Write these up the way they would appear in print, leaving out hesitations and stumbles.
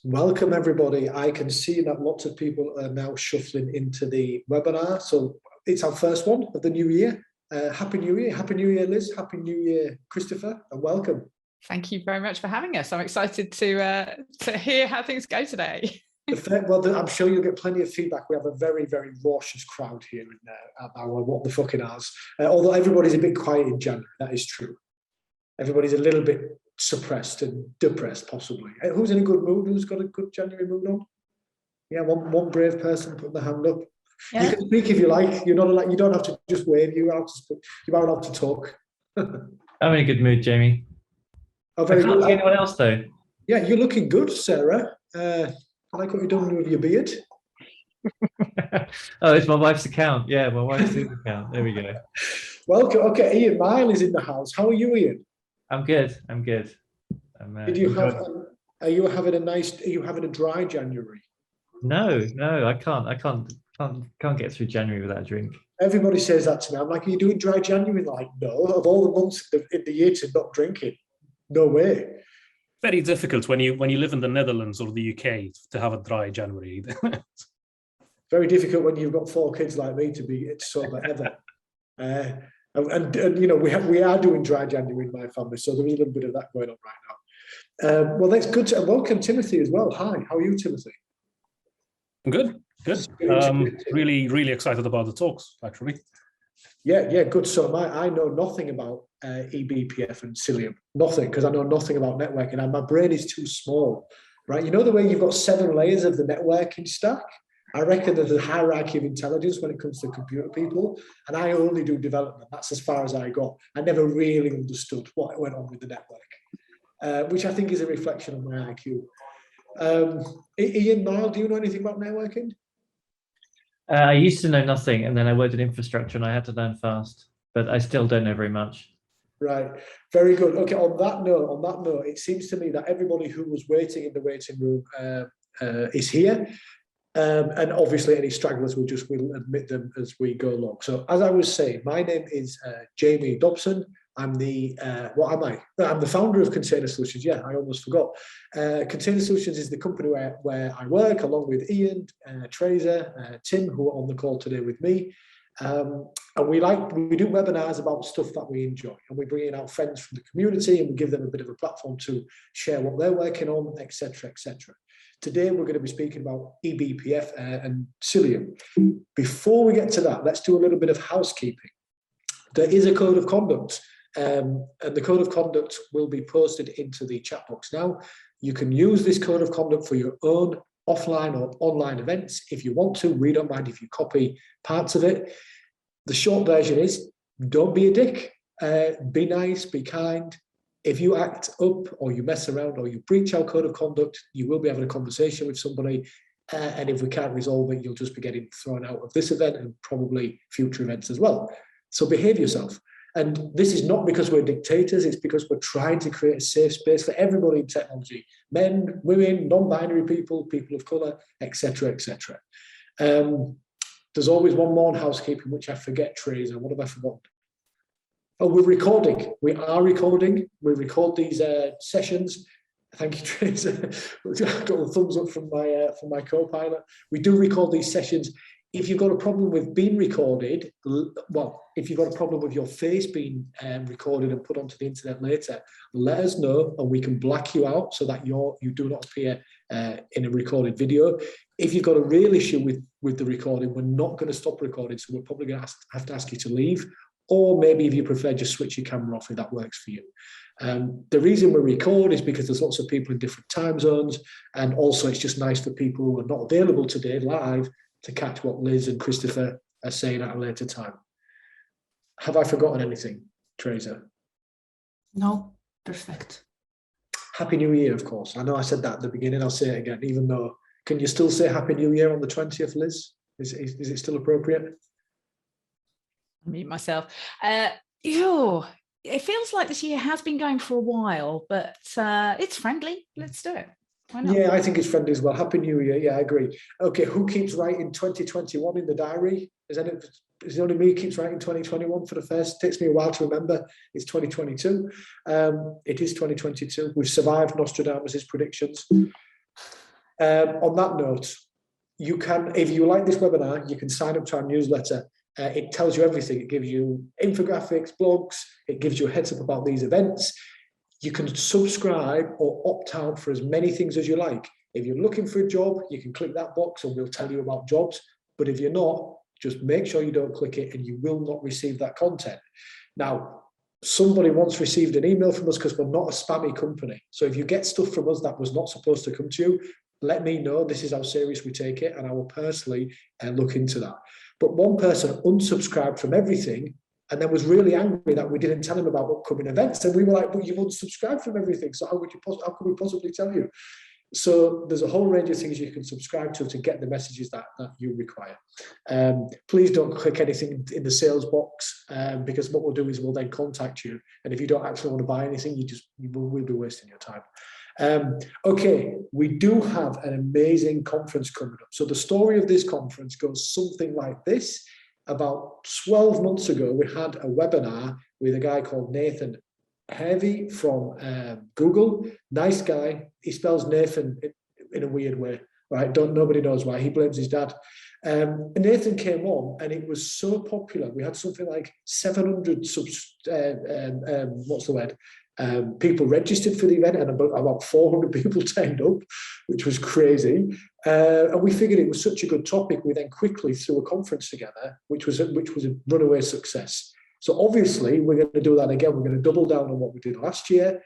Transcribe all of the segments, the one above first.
Welcome, everybody. I can see that lots of people are now shuffling into the webinar. So it's our first one of the new year. Happy New Year. Happy New Year, Liz. Happy New Year, Christopher, and welcome. Thank you very much for having us. I'm excited to hear how things go today. Well, I'm sure you'll get plenty of feedback. We have a very, very raucous crowd here at our What the Fucking Ours. Although everybody's a bit quiet in January, that is true. Everybody's a little bit suppressed and depressed, possibly. Who's in a good mood? Who's got a good January mood on? Yeah, one brave person putting the hand up. Yeah. You can speak if you like. You're not allowed, you don't have to just wave. You are allowed to talk. I'm in a good mood, Jamie. Oh, very good. Anyone else though? Yeah, you're looking good, Sarah. I like what you've done with your beard. Oh, it's my wife's account. Yeah, my wife's account. There we go. Welcome. Okay, Ian Mile is in the house. How are you, Ian? I'm good. Did you have? Are you having a dry January? No, I can't get through January without a drink. Everybody says that to me. I'm like, are you doing dry January? Like, no. Of all the months in the year to not drinking, no way. Very difficult when you live in the Netherlands or the UK to have a dry January. Very difficult when you've got 4 kids like me to be sober ever. And you know, we are doing dry January in my family, so there's a little bit of that going on right now. Well, that's good. Welcome, Timothy, as well. Hi, how are you, Timothy? I'm good. Really excited about the talks, actually. Yeah, good. So I know nothing about eBPF and Cilium, nothing, because I know nothing about networking, and my brain is too small, right? You know the way you've got 7 layers of the networking stack? I reckon there's a hierarchy of intelligence when it comes to computer people, and I only do development. That's as far as I got. I never really understood what went on with the network, which I think is a reflection of my IQ. Ian, Niall, do you know anything about networking? I used to know nothing, and then I worked in infrastructure, and I had to learn fast, but I still don't know very much. Right, very good. Okay, on that note, it seems to me that everybody who was waiting in the waiting room is here. And obviously any stragglers we'll admit them as we go along. So as I was saying, my name is Jamie Dobson. I'm the, what am I? I'm the founder of Container Solutions. Yeah, I almost forgot. Container Solutions is the company where I work along with Ian, Tracer, Tim, who are on the call today with me. And we do webinars about stuff that we enjoy, and we bring in our friends from the community and we give them a bit of a platform to share what they're working on, etc., etc. Today, we're going to be speaking about eBPF and Cilium. Before we get to that, let's do a little bit of housekeeping. There is a code of conduct, and the code of conduct will be posted into the chat box now. You can use this code of conduct for your own offline or online events if you want to. We don't mind if you copy parts of it. The short version is, don't be a dick. Be nice, be kind. If you act up or you mess around or you breach our code of conduct, you will be having a conversation with somebody. And if we can't resolve it, you'll just be getting thrown out of this event and probably future events as well. So behave yourself. And this is not because we're dictators, it's because we're trying to create a safe space for everybody in technology. Men, women, non-binary people, people of colour, etc., etc. There's always one more on housekeeping, which I forget, Tracer. What have I forgotten? Oh, we're recording. We are recording. We record these sessions. Thank you, Tracer. I got a thumbs up from my co-pilot. We do record these sessions. If you've got a problem with being recorded, well, if you've got a problem with your face being recorded and put onto the internet later, let us know and we can black you out so that you do not appear in a recorded video. If you've got a real issue with the recording, we're not going to stop recording, so we're probably going to have to ask you to leave. Or maybe if you prefer, just switch your camera off if that works for you. The reason we record is because there's lots of people in different time zones, and also it's just nice for people who are not available today live to catch what Liz and Christopher are saying at a later time. Have I forgotten anything, Tracer? No, perfect. Happy New Year, of course. I know I said that at the beginning, I'll say it again, even though, can you still say Happy New Year on the 20th, Liz? Is it still appropriate? I'll mute myself. It feels like this year has been going for a while, but it's friendly. Let's do it. Why not? Yeah, I think it's friendly as well. Happy New Year. Yeah, I agree. Okay, who keeps writing 2021 in the diary? Is it only me who keeps writing 2021 for the first? It takes me a while to remember. It's 2022. It is 2022. We've survived Nostradamus' predictions. On that note, you can, if you like this webinar, you can sign up to our newsletter. It tells you everything. It gives you infographics, blogs. It gives you a heads up about these events. You can subscribe or opt out for as many things as you like. If you're looking for a job, you can click that box and we'll tell you about jobs. But if you're not, just make sure you don't click it and you will not receive that content. Now, somebody once received an email from us because we're not a spammy company. So if you get stuff from us that was not supposed to come to you, let me know. This is how serious we take it, and I will personally look into that. But one person unsubscribed from everything and then was really angry that we didn't tell him about upcoming events. And we were like, but you've unsubscribed from everything. So how could we possibly tell you? So there's a whole range of things you can subscribe to get the messages that you require. Please don't click anything in the sales box, because what we'll do is we'll then contact you. And if you don't actually want to buy anything, we'll be wasting your time. Okay, we do have an amazing conference coming up. So the story of this conference goes something like this. About 12 months ago, we had a webinar with a guy called Nathan Heavy from Google. Nice guy. He spells Nathan in a weird way, right? Nobody knows why. He blames his dad. Nathan came on and it was so popular. We had something like 700 people registered for the event, and about 400 people turned up, which was crazy. And we figured it was such a good topic, we then quickly threw a conference together, which was a runaway success. So obviously we're going to do that again. We're going to double down on what we did last year.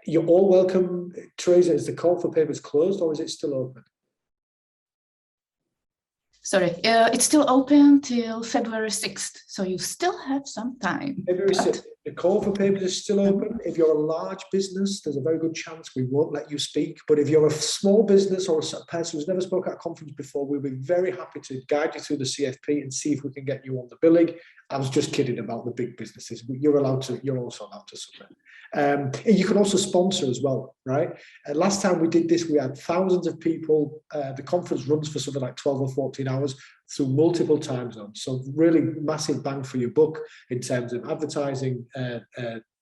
You're all welcome. Teresa, is the call for papers closed or is it still open? Sorry, it's still open till February 6th, so you still have some time. February 6th. The call for papers is still open. If you're a large business, there's a very good chance we won't let you speak. But if you're a small business or a person who's never spoken at a conference before, we'll be very happy to guide you through the CFP and see if we can get you on the billing. I was just kidding about the big businesses, but you're also allowed to submit. And you can also sponsor as well, right? Last time we did this, we had thousands of people. The conference runs for something like 12 or 14 hours through multiple time zones. So really massive bang for your buck in terms of advertising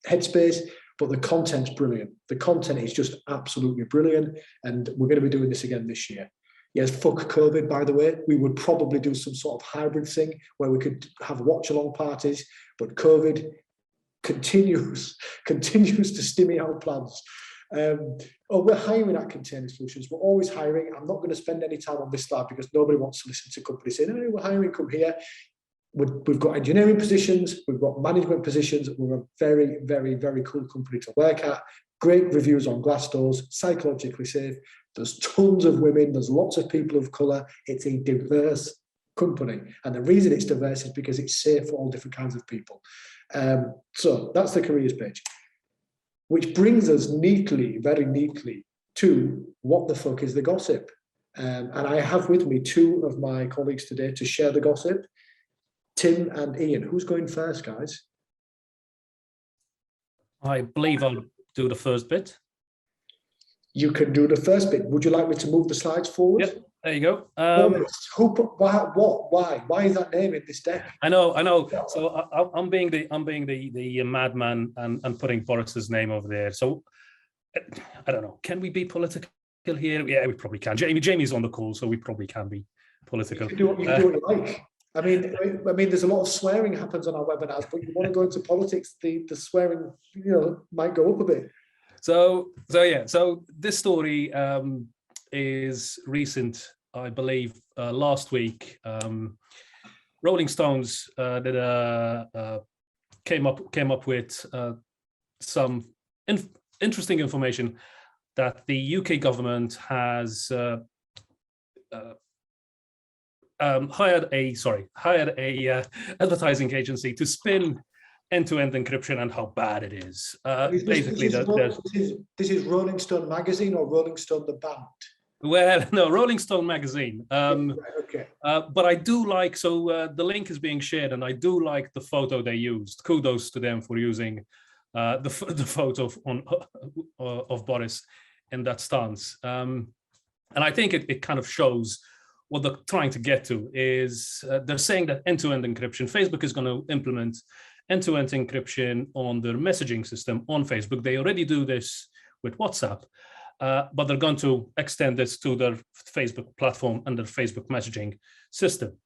headspace, but the content's brilliant. The content is just absolutely brilliant. And we're going to be doing this again this year. Yes, fuck COVID, by the way. We would probably do some sort of hybrid thing where we could have watch-along parties, but COVID continues to stymie our plans. We're hiring at Container Solutions. We're always hiring. I'm not going to spend any time on this slide because nobody wants to listen to companies saying, hey, we're hiring, come here. We've got engineering positions, we've got management positions. We're a very, very, very cool company to work at. Great reviews on Glassdoor, psychologically safe. There's tons of women, there's lots of people of colour. It's a diverse company. And the reason it's diverse is because it's safe for all different kinds of people. So that's the careers page, which brings us neatly, very neatly, to what the fuck is the gossip. And I have with me two of my colleagues today to share the gossip, Tim and Ian. Who's going first, guys? I believe I'll do the first bit. You can do the first bit. Would you like me to move the slides forward? Yep, there you go. Who put why? Why is that name in this deck? I know. So I'm being the madman and putting Boris's name over there. So I don't know. Can we be political here? Yeah, we probably can. Jamie's on the call, so we probably can be political. You can do what you like. I mean, there's a lot of swearing happens on our webinars, but you want to go into politics, the swearing, might go up a bit. So this story is recent, I believe. Last week, Rolling Stones came up with some interesting information that the UK government has hired a advertising agency to spin end-to-end encryption and how bad it is. Basically, this is Rolling Stone magazine or Rolling Stone the band? Well, no, Rolling Stone magazine. Okay. But I do like, so the link is being shared, and I do like the photo they used. Kudos to them for using the photo of Boris in that stance. And I think it kind of shows what they're trying to get to is they're saying that end-to-end encryption, Facebook is going to implement end-to-end encryption on their messaging system on Facebook. They already do this with WhatsApp. but they're going to extend this to their Facebook platform and their Facebook messaging system.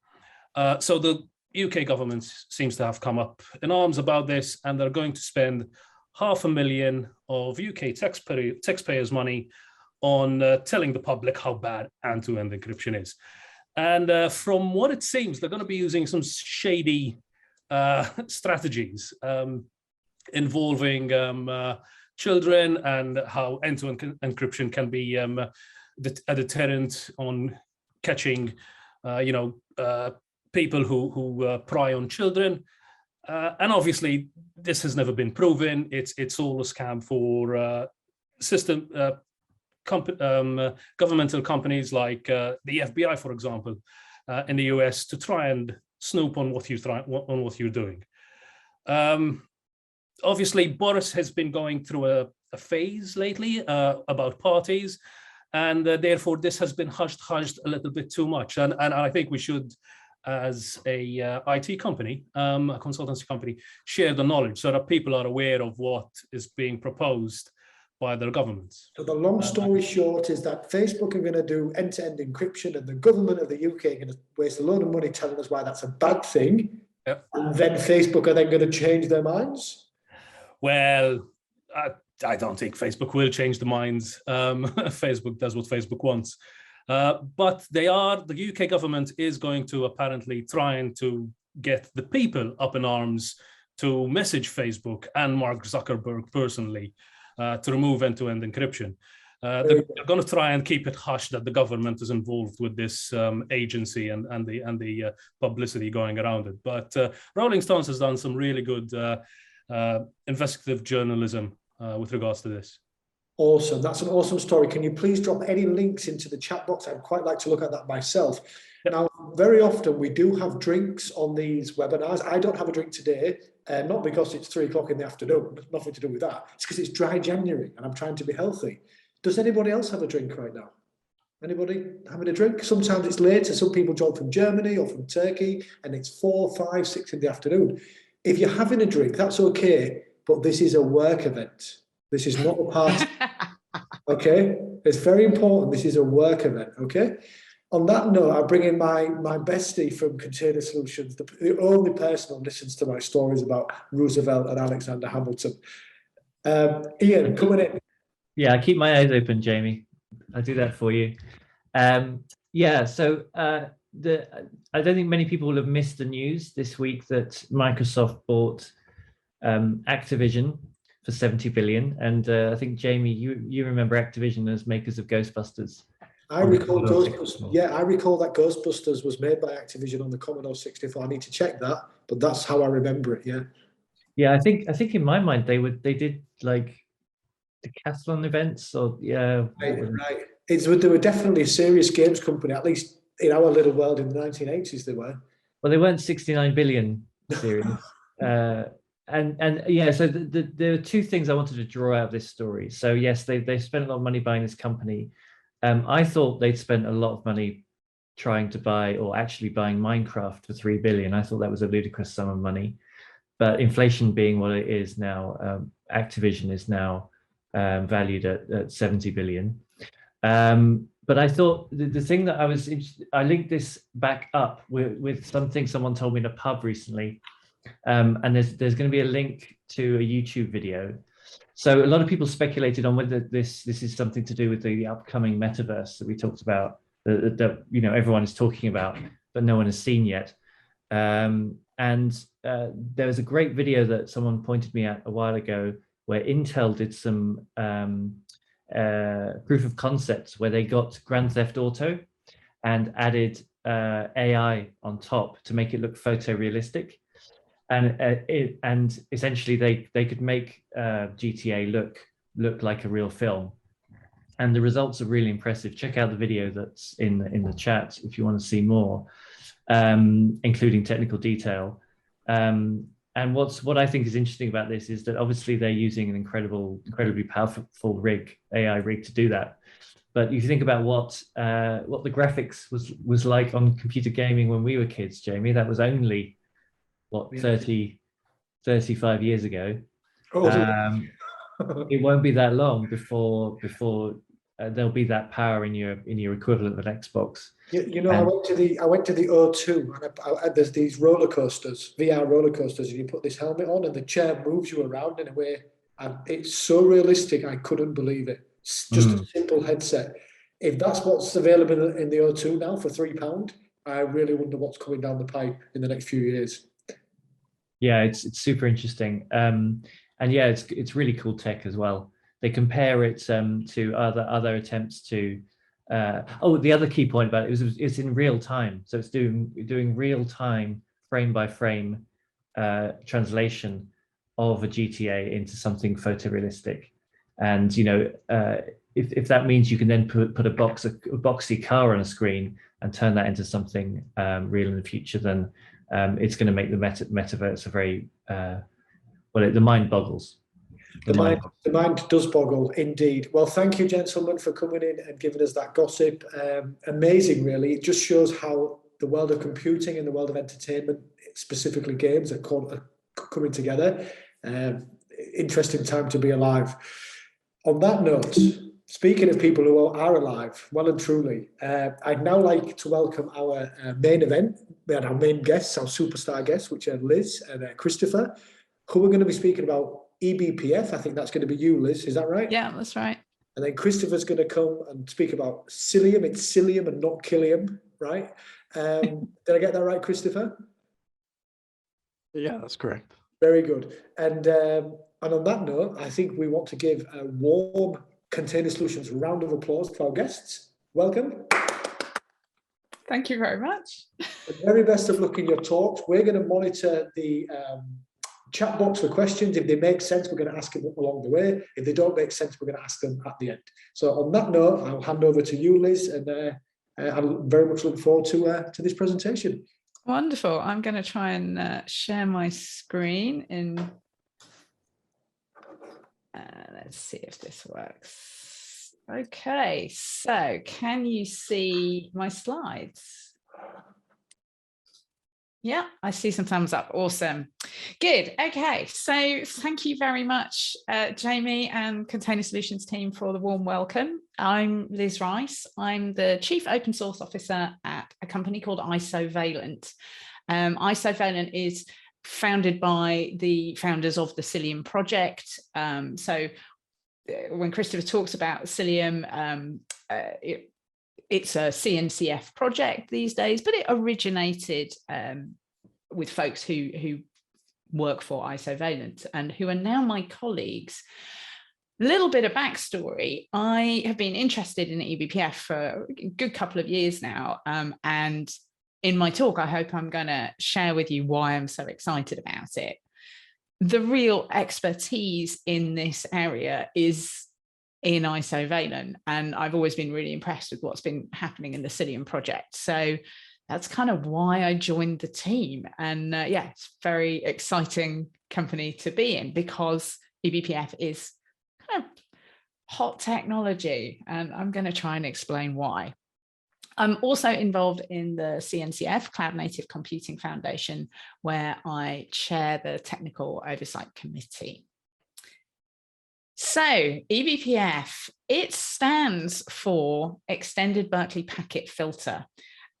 So the UK government seems to have come up in arms about this, and they're going to spend £500,000 of UK taxpayers' money on telling the public how bad end-to-end encryption is. And from what it seems, they're going to be using some shady strategies involving children, and how end-to-end encryption can be a deterrent on catching, people who pry on children. And obviously, this has never been proven. It's all a scam for governmental companies like the FBI, for example, in the US, to try and snoop on what you're doing. Obviously, Boris has been going through a phase lately about parties, and therefore this has been hushed a little bit too much. And I think we should, as a IT company, a consultancy company, share the knowledge so that people are aware of what is being proposed by their governments. So the long story short is that Facebook are going to do end-to-end encryption, and the government of the UK are going to waste a load of money telling us why that's a bad thing. Yep. And then Facebook are then going to change their minds? Well, I don't think Facebook will change the minds. Facebook does what Facebook wants. But the UK government is going to apparently trying to get the people up in arms to message Facebook and Mark Zuckerberg personally to remove end-to-end encryption. They're going to try and keep it hush that the government is involved with this agency and the publicity going around it. But Rolling Stones has done some really good investigative journalism with regards to this. Awesome. That's an awesome story. Can you please drop any links into the chat box? I'd quite like to look at that myself. Yep. Now, very often we do have drinks on these webinars. I don't have a drink today, not because it's 3 o'clock in the afternoon, nothing to do with that. It's because it's dry January and I'm trying to be healthy. Does anybody else have a drink right now? Anybody having a drink? Sometimes it's later. Some people join from Germany or from Turkey and it's 4, 5, 6 in the afternoon. If you're having a drink, that's okay, but this is a work event. This is not a party, okay? It's very important. This is a work event, okay? On that note, I'll bring in my bestie from Container Solutions, the only person who listens to my stories about Roosevelt and Alexander Hamilton. Ian, coming in. Yeah, I keep my eyes open, Jamie. I do that for you. Yeah, so I don't think many people will have missed the news this week that Microsoft bought Activision for 70 billion. And I think, Jamie, you remember Activision as makers of Ghostbusters. I recall Ghostbusters. Yeah, I recall that Ghostbusters was made by Activision on the Commodore 64. I need to check that, but that's how I remember it. Yeah. Yeah, I think in my mind they did like decathlon events, or yeah. Right. They were definitely a serious games company, at least in our little world in the 1980s. They were. Well, they weren't 69 billion serious. And yeah, so there are two things I wanted to draw out of this story. So yes, they spent a lot of money buying this company. I thought they'd spent a lot of money trying to buy, or actually buying, Minecraft for 3 billion. I thought that was a ludicrous sum of money. But inflation being what it is now, Activision is now valued at 70 billion. But I thought the thing that I linked this back up with something someone told me in a pub recently. And there's going to be a link to a YouTube video. So a lot of people speculated on whether this is something to do with the upcoming metaverse that we talked about, that everyone is talking about, but no one has seen yet. And there was a great video that someone pointed me at a while ago where Intel did some proof of concepts where they got Grand Theft Auto and added AI on top to make it look photorealistic. And essentially they could make GTA look like a real film, and the results are really impressive. Check out the video that's in the chat if you want to see more, including technical detail. And what I think is interesting about this is that obviously they're using an incredibly powerful AI rig to do that. But if you think about what the graphics was like on computer gaming when we were kids, Jamie, that was only 30, 35 years ago. It won't be that long before there'll be that power in your equivalent of an Xbox. You know, I went to the O2, and there's these roller coasters, VR roller coasters, and you put this helmet on, and the chair moves you around in a way, and it's so realistic. I couldn't believe it. It's just a simple headset. If that's what's available in the O2 now for £3, I really wonder what's coming down the pipe in the next few years. Yeah, it's super interesting, and yeah, it's really cool tech as well. They compare it to other attempts to. The other key point about it is it's in real time, so it's doing real time, frame by frame translation of a GTA into something photorealistic, and you know, if that means you can then put a boxy car on a screen and turn that into something real in the future, then it's going to make the metaverse a very the mind boggles. The mind does boggle, indeed. Well, thank you, gentlemen, for coming in and giving us that gossip. Amazing, really. It just shows how the world of computing and the world of entertainment, specifically games, are coming together. Interesting time to be alive. On that note, speaking of people who are alive, well and truly, I'd now like to welcome our main event. We had our main guests, our superstar guests, which are Liz and Christopher, who are going to be speaking about eBPF. I think that's going to be you, Liz. Is that right? Yeah, that's right. And then Christopher's going to come and speak about Cilium. It's Cilium and not Kilium, right? Did I get that right, Christopher? Yeah, that's correct. Very good. And on that note, I think we want to give a warm Container Solutions round of applause to our guests. Welcome. Thank you very much. The very best of luck in your talks. We're going to monitor the chat box for questions. If they make sense, we're going to ask them along the way. If they don't make sense, we're going to ask them at the end. So on that note, I'll hand over to you, Liz, and I very much look forward to this presentation. Wonderful. I'm going to try and share my screen in. Let's see if this works. Okay, so can you see my slides? Yeah, I see some thumbs up. Awesome. Good. Okay, so thank you very much, Jamie and Container Solutions team, for the warm welcome. I'm Liz Rice. I'm the Chief Open Source Officer at a company called Isovalent. Isovalent is founded by the founders of the Cilium project. So when Christopher talks about Cilium, it's a CNCF project these days, but it originated with folks who work for Isovalent and who are now my colleagues. A little bit of backstory. I have been interested in eBPF for a good couple of years now. And in my talk, I hope I'm going to share with you why I'm so excited about it. The real expertise in this area is in Isovalent, and I've always been really impressed with what's been happening in the Cilium project. So that's kind of why I joined the team. And yeah, it's a very exciting company to be in because eBPF is kind of hot technology, and I'm going to try and explain why. I'm also involved in the CNCF, Cloud Native Computing Foundation, where I chair the Technical Oversight Committee. So eBPF, it stands for Extended Berkeley Packet Filter.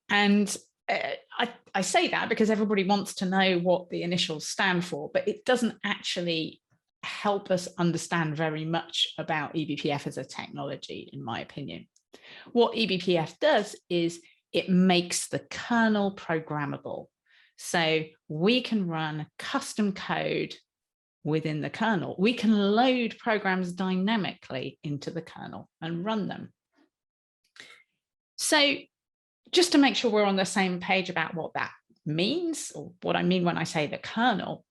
And I say that because everybody wants to know what the initials stand for, but it doesn't actually help us understand very much about eBPF as a technology, in my opinion. What eBPF does is it makes the kernel programmable. So we can run custom code within the kernel. We can load programs dynamically into the kernel and run them. So just to make sure we're on the same page about what that means, or what I mean when I say the kernel,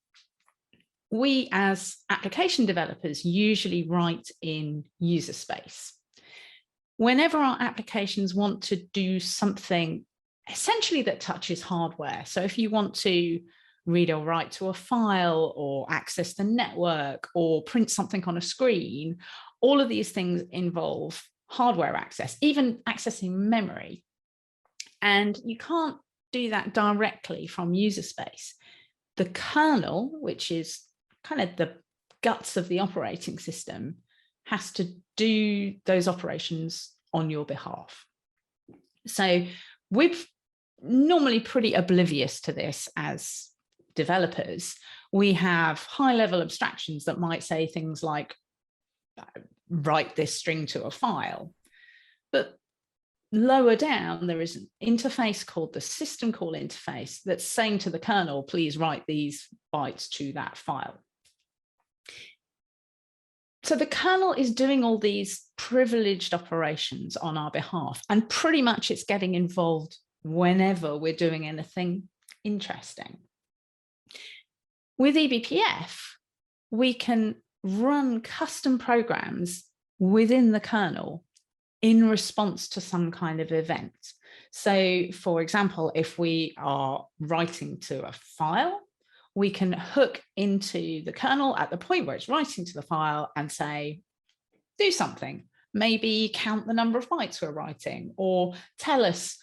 we as application developers usually write in user space. Whenever our applications want to do something essentially that touches hardware, so if you want to read or write to a file or access the network or print something on a screen, all of these things involve hardware access, even accessing memory. And you can't do that directly from user space. The kernel, which is kind of the guts of the operating system, has to do those operations on your behalf. So we're normally pretty oblivious to this as developers. We have high-level abstractions that might say things like, write this string to a file. But lower down, there is an interface called the system call interface that's saying to the kernel, please write these bytes to that file. So the kernel is doing all these privileged operations on our behalf, and pretty much it's getting involved whenever we're doing anything interesting. With eBPF, we can run custom programs within the kernel in response to some kind of event. So, for example, if we are writing to a file, we can hook into the kernel at the point where it's writing to the file and say, do something. Maybe count the number of bytes we're writing, or tell us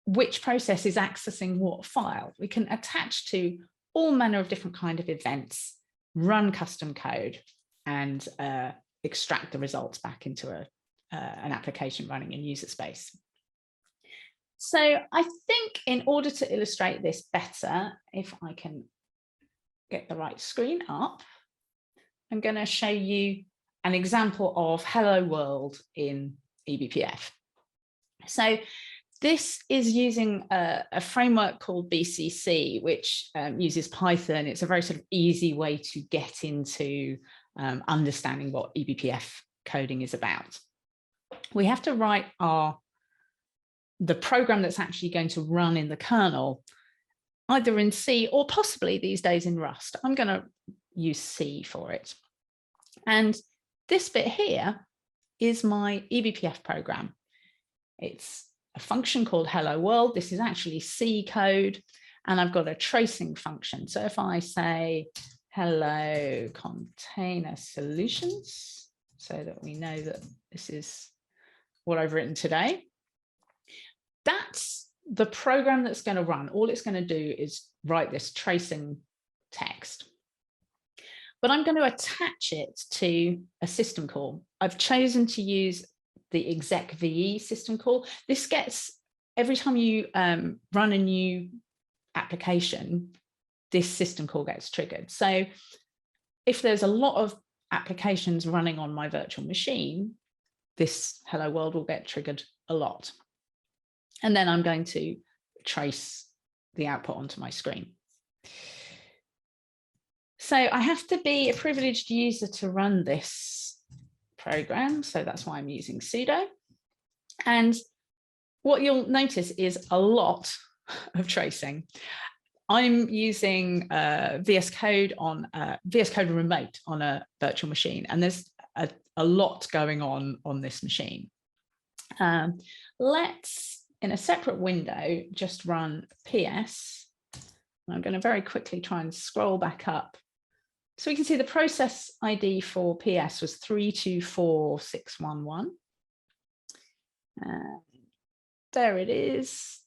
which process is accessing what file. We can attach to all manner of different kind of events, run custom code, and extract the results back into an application running in user space. So I think in order to illustrate this better, if I can get the right screen up, I'm going to show you an example of Hello World in eBPF. So this is using a framework called BCC, which uses Python. It's a very sort of easy way to get into understanding what eBPF coding is about. We have to write the program that's actually going to run in the kernel, either in C or possibly these days in Rust. I'm going to use C for it. And this bit here is my eBPF program. It's a function called Hello World. This is actually C code, and I've got a tracing function. So if I say hello container solutions, so that we know that this is what I've written today, that's the program that's going to run. All it's going to do is write this tracing text. But I'm going to attach it to a system call. I've chosen to use the execve system call. This gets, every time you run a new application, this system call gets triggered. So if there's a lot of applications running on my virtual machine, this Hello World will get triggered a lot. And then I'm going to trace the output onto my screen. So I have to be a privileged user to run this program. So that's why I'm using sudo. And what you'll notice is a lot of tracing. I'm using VS Code Remote on a virtual machine, and there's a lot going on this machine. Let's, in a separate window, just run PS. I'm going to very quickly try and scroll back up. So we can see the process ID for PS was 324611. There it is.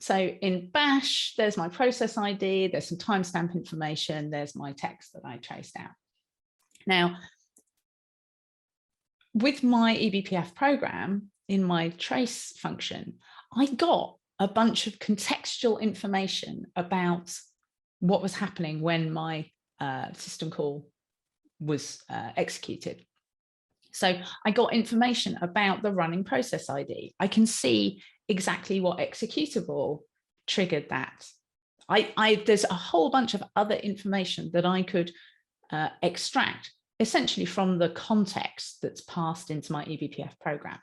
So in Bash, there's my process ID, there's some timestamp information, there's my text that I traced out. Now, with my eBPF program, in my trace function, I got a bunch of contextual information about what was happening when my system call was executed. So I got information about the running process ID. I can see exactly what executable triggered that. There's a whole bunch of other information that I could extract essentially from the context that's passed into my eBPF program.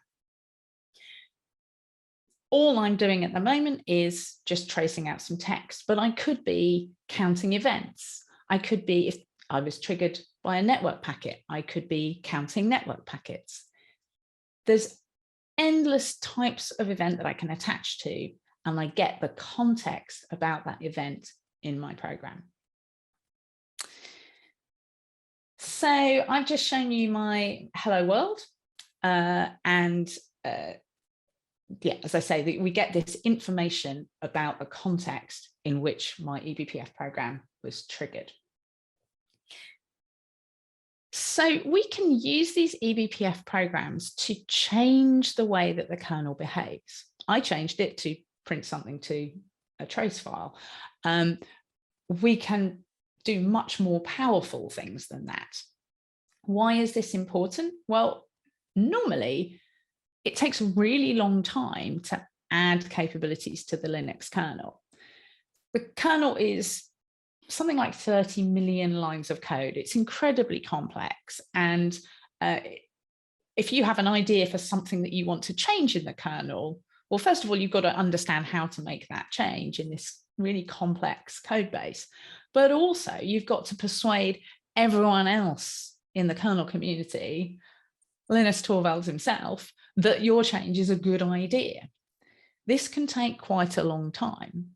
All I'm doing at the moment is just tracing out some text, but I could be counting events. I could be, if I was triggered by a network packet, I could be counting network packets. There's endless types of event that I can attach to, and I get the context about that event in my program. So I've just shown you my Hello World, yeah, as I say, we get this information about the context in which my eBPF program was triggered. So we can use these eBPF programs to change the way that the kernel behaves. I changed it to print something to a trace file. We can do much more powerful things than that. Why is this important? Well, normally it takes a really long time to add capabilities to the Linux kernel. The kernel is something like 30 million lines of code. It's incredibly complex. And if you have an idea for something that you want to change in the kernel, well, first of all, you've got to understand how to make that change in this really complex code base. But also, you've got to persuade everyone else in the kernel community, Linus Torvalds himself, that your change is a good idea. This can take quite a long time.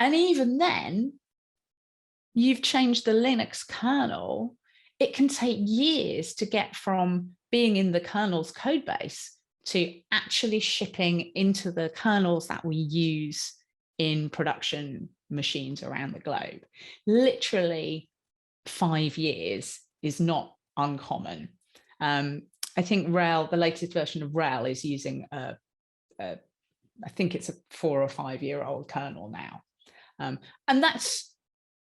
And even then, you've changed the Linux kernel. It can take years to get from being in the kernel's code base to actually shipping into the kernels that we use in production machines around the globe. Literally 5 years is not uncommon. I think RHEL, the latest version of RHEL, is using I think it's a 4 or 5 year old kernel now. And that's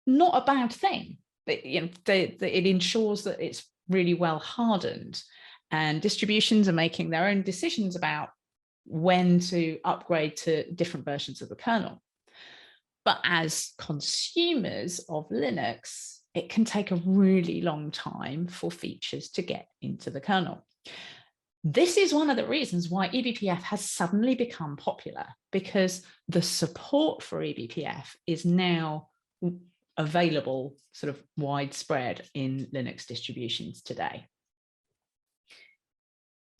not a bad thing. It ensures that it's really well hardened, and distributions are making their own decisions about when to upgrade to different versions of the kernel. But as consumers of Linux, it can take a really long time for features to get into the kernel. This is one of the reasons why eBPF has suddenly become popular, because the support for eBPF is now available sort of widespread in Linux distributions today.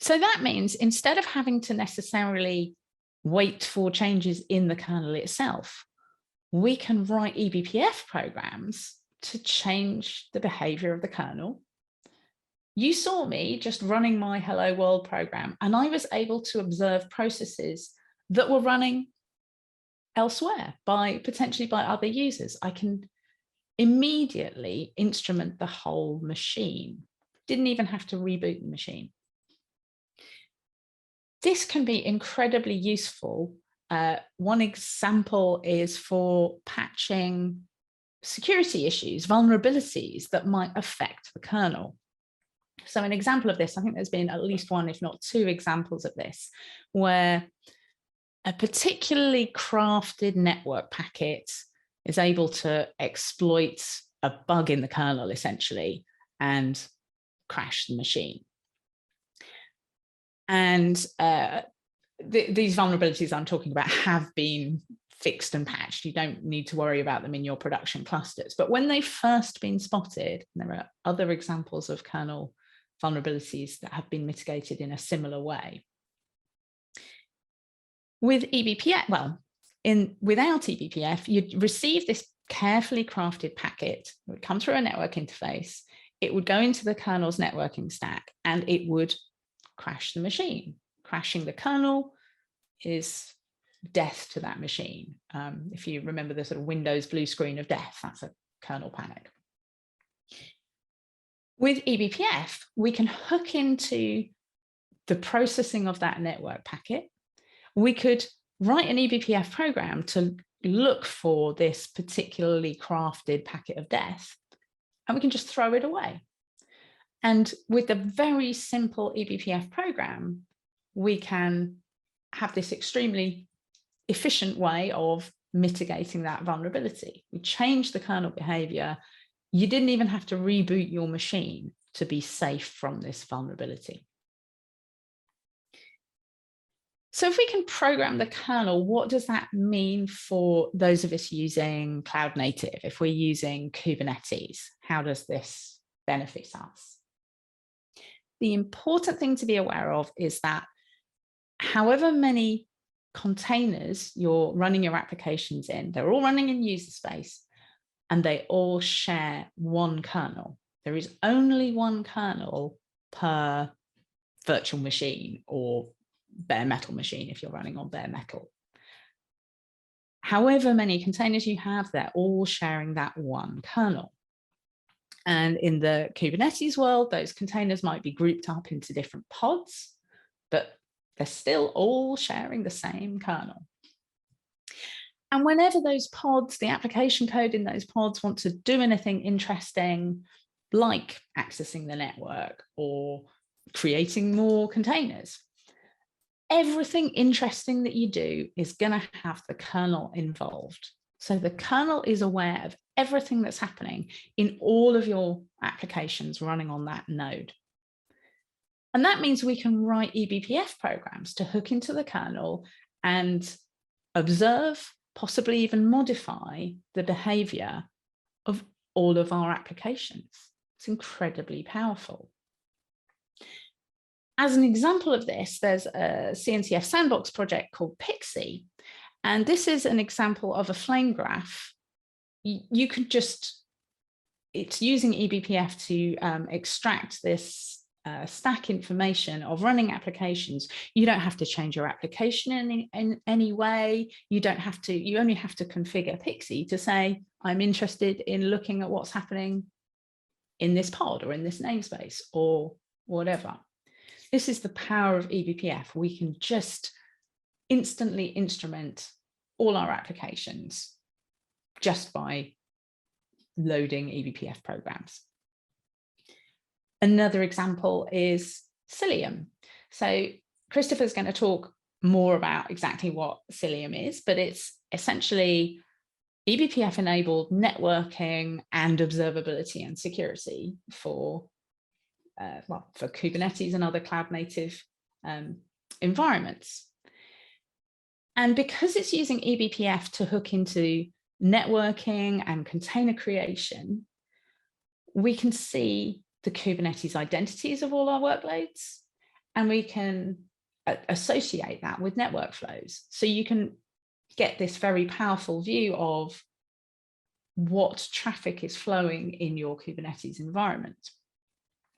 So that means instead of having to necessarily wait for changes in the kernel itself, we can write eBPF programs to change the behavior of the kernel. You saw me just running my Hello World program, and I was able to observe processes that were running elsewhere potentially by other users. I can immediately instrument the whole machine. Didn't even have to reboot the machine. This can be incredibly useful. One example is for patching security issues, vulnerabilities that might affect the kernel. So an example of this, I think there's been at least one, if not two examples of this, where a particularly crafted network packet is able to exploit a bug in the kernel, essentially, and crash the machine. And these vulnerabilities I'm talking about have been fixed and patched. You don't need to worry about them in your production clusters. But when they've first been spotted, and there are other examples of kernel vulnerabilities that have been mitigated in a similar way. With eBPF, well, without eBPF, you'd receive this carefully crafted packet. It would come through a network interface. It would go into the kernel's networking stack, and it would crash the machine. Crashing the kernel is death to that machine. If you remember the sort of Windows blue screen of death, that's a kernel panic. With eBPF, we can hook into the processing of that network packet. We could write an eBPF program to look for this particularly crafted packet of death, and we can just throw it away. And with a very simple eBPF program, we can have this extremely efficient way of mitigating that vulnerability. We change the kernel behavior. You didn't even have to reboot your machine to be safe from this vulnerability. So if we can program the kernel, what does that mean for those of us using cloud native? If we're using Kubernetes, how does this benefit us? The important thing to be aware of is that however many containers you're running your applications in, they're all running in user space, and they all share one kernel. There is only one kernel per virtual machine or bare metal machine if you're running on bare metal. However many containers you have, they're all sharing that one kernel. And in the Kubernetes world, those containers might be grouped up into different pods, but they're still all sharing the same kernel. And whenever those pods, the application code in those pods want to do anything interesting, like accessing the network or creating more containers, everything interesting that you do is going to have the kernel involved. So the kernel is aware of everything that's happening in all of your applications running on that node. And that means we can write eBPF programs to hook into the kernel and observe, possibly even modify the behavior of all of our applications. It's incredibly powerful. As an example of this, there's a CNCF sandbox project called Pixie. And this is an example of a flame graph. You could just, it's using eBPF to extract this stack information of running applications. You don't have to change your application in any way. You don't have to, you only have to configure Pixie to say, I'm interested in looking at what's happening in this pod or in this namespace or whatever. This is the power of eBPF. We can just instantly instrument all our applications just by loading eBPF programs. Another example is Cilium. So Christopher's going to talk more about exactly what Cilium is, but it's essentially eBPF enabled networking and observability and security for Kubernetes and other cloud native environments. And because it's using eBPF to hook into networking and container creation, we can see the Kubernetes identities of all our workloads, and we can associate that with network flows. So you can get this very powerful view of what traffic is flowing in your Kubernetes environment.